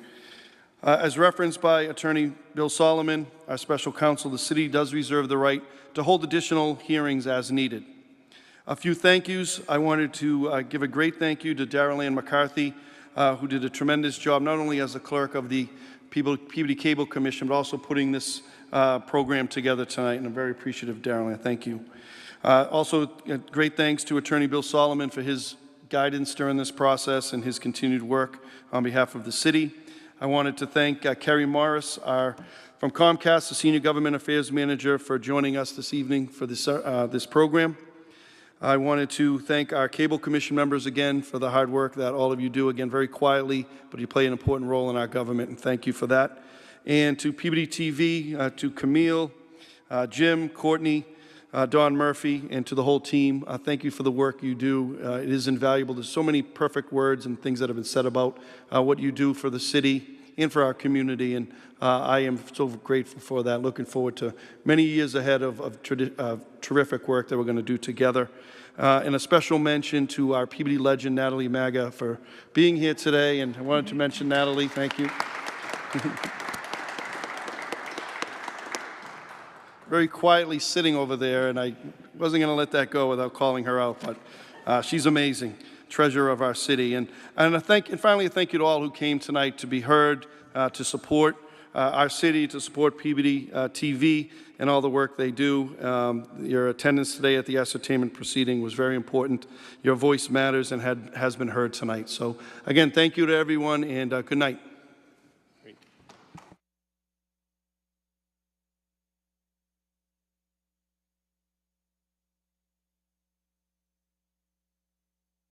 As referenced by Attorney Bill Solomon, our special counsel, the city does reserve the right to hold additional hearings as needed. A few thank yous. I wanted to give a great thank you to Darrell Ann McCarthy, who did a tremendous job, not only as the clerk of the Peabody Cable Commission, but also putting this program together tonight, and I'm very appreciative of Darrell Ann. Thank you. Also, great thanks to Attorney Bill Solomon for his guidance during this process and his continued work on behalf of the city. I wanted to thank Kerry Morris, from Comcast, the Senior Government Affairs Manager, for joining us this evening for this program. I wanted to thank our Cable Commission members again for the hard work that all of you do, again, very quietly, but you play an important role in our government, and thank you for that. And to Peabody TV, to Camille, Jim, Courtney, Don Murphy, and to the whole team, thank you for the work you do. It is invaluable. There's so many perfect words and things that have been said about what you do for the city and for our community, and I am so grateful for that. Looking forward to many years ahead of terrific work that we're going to do together. And a special mention to our Peabody legend, Natalie Maga, for being here today, and I wanted to mention Natalie. Thank you. Very quietly sitting over there, and I wasn't going to let that go without calling her out, but she's amazing, treasure of our city. And finally, a thank you to all who came tonight to be heard, to support our city, to support Peabody TV and all the work they do. Your attendance today at the Ascertainment proceeding was very important. Your voice matters and has been heard tonight. So again, thank you to everyone, and good night.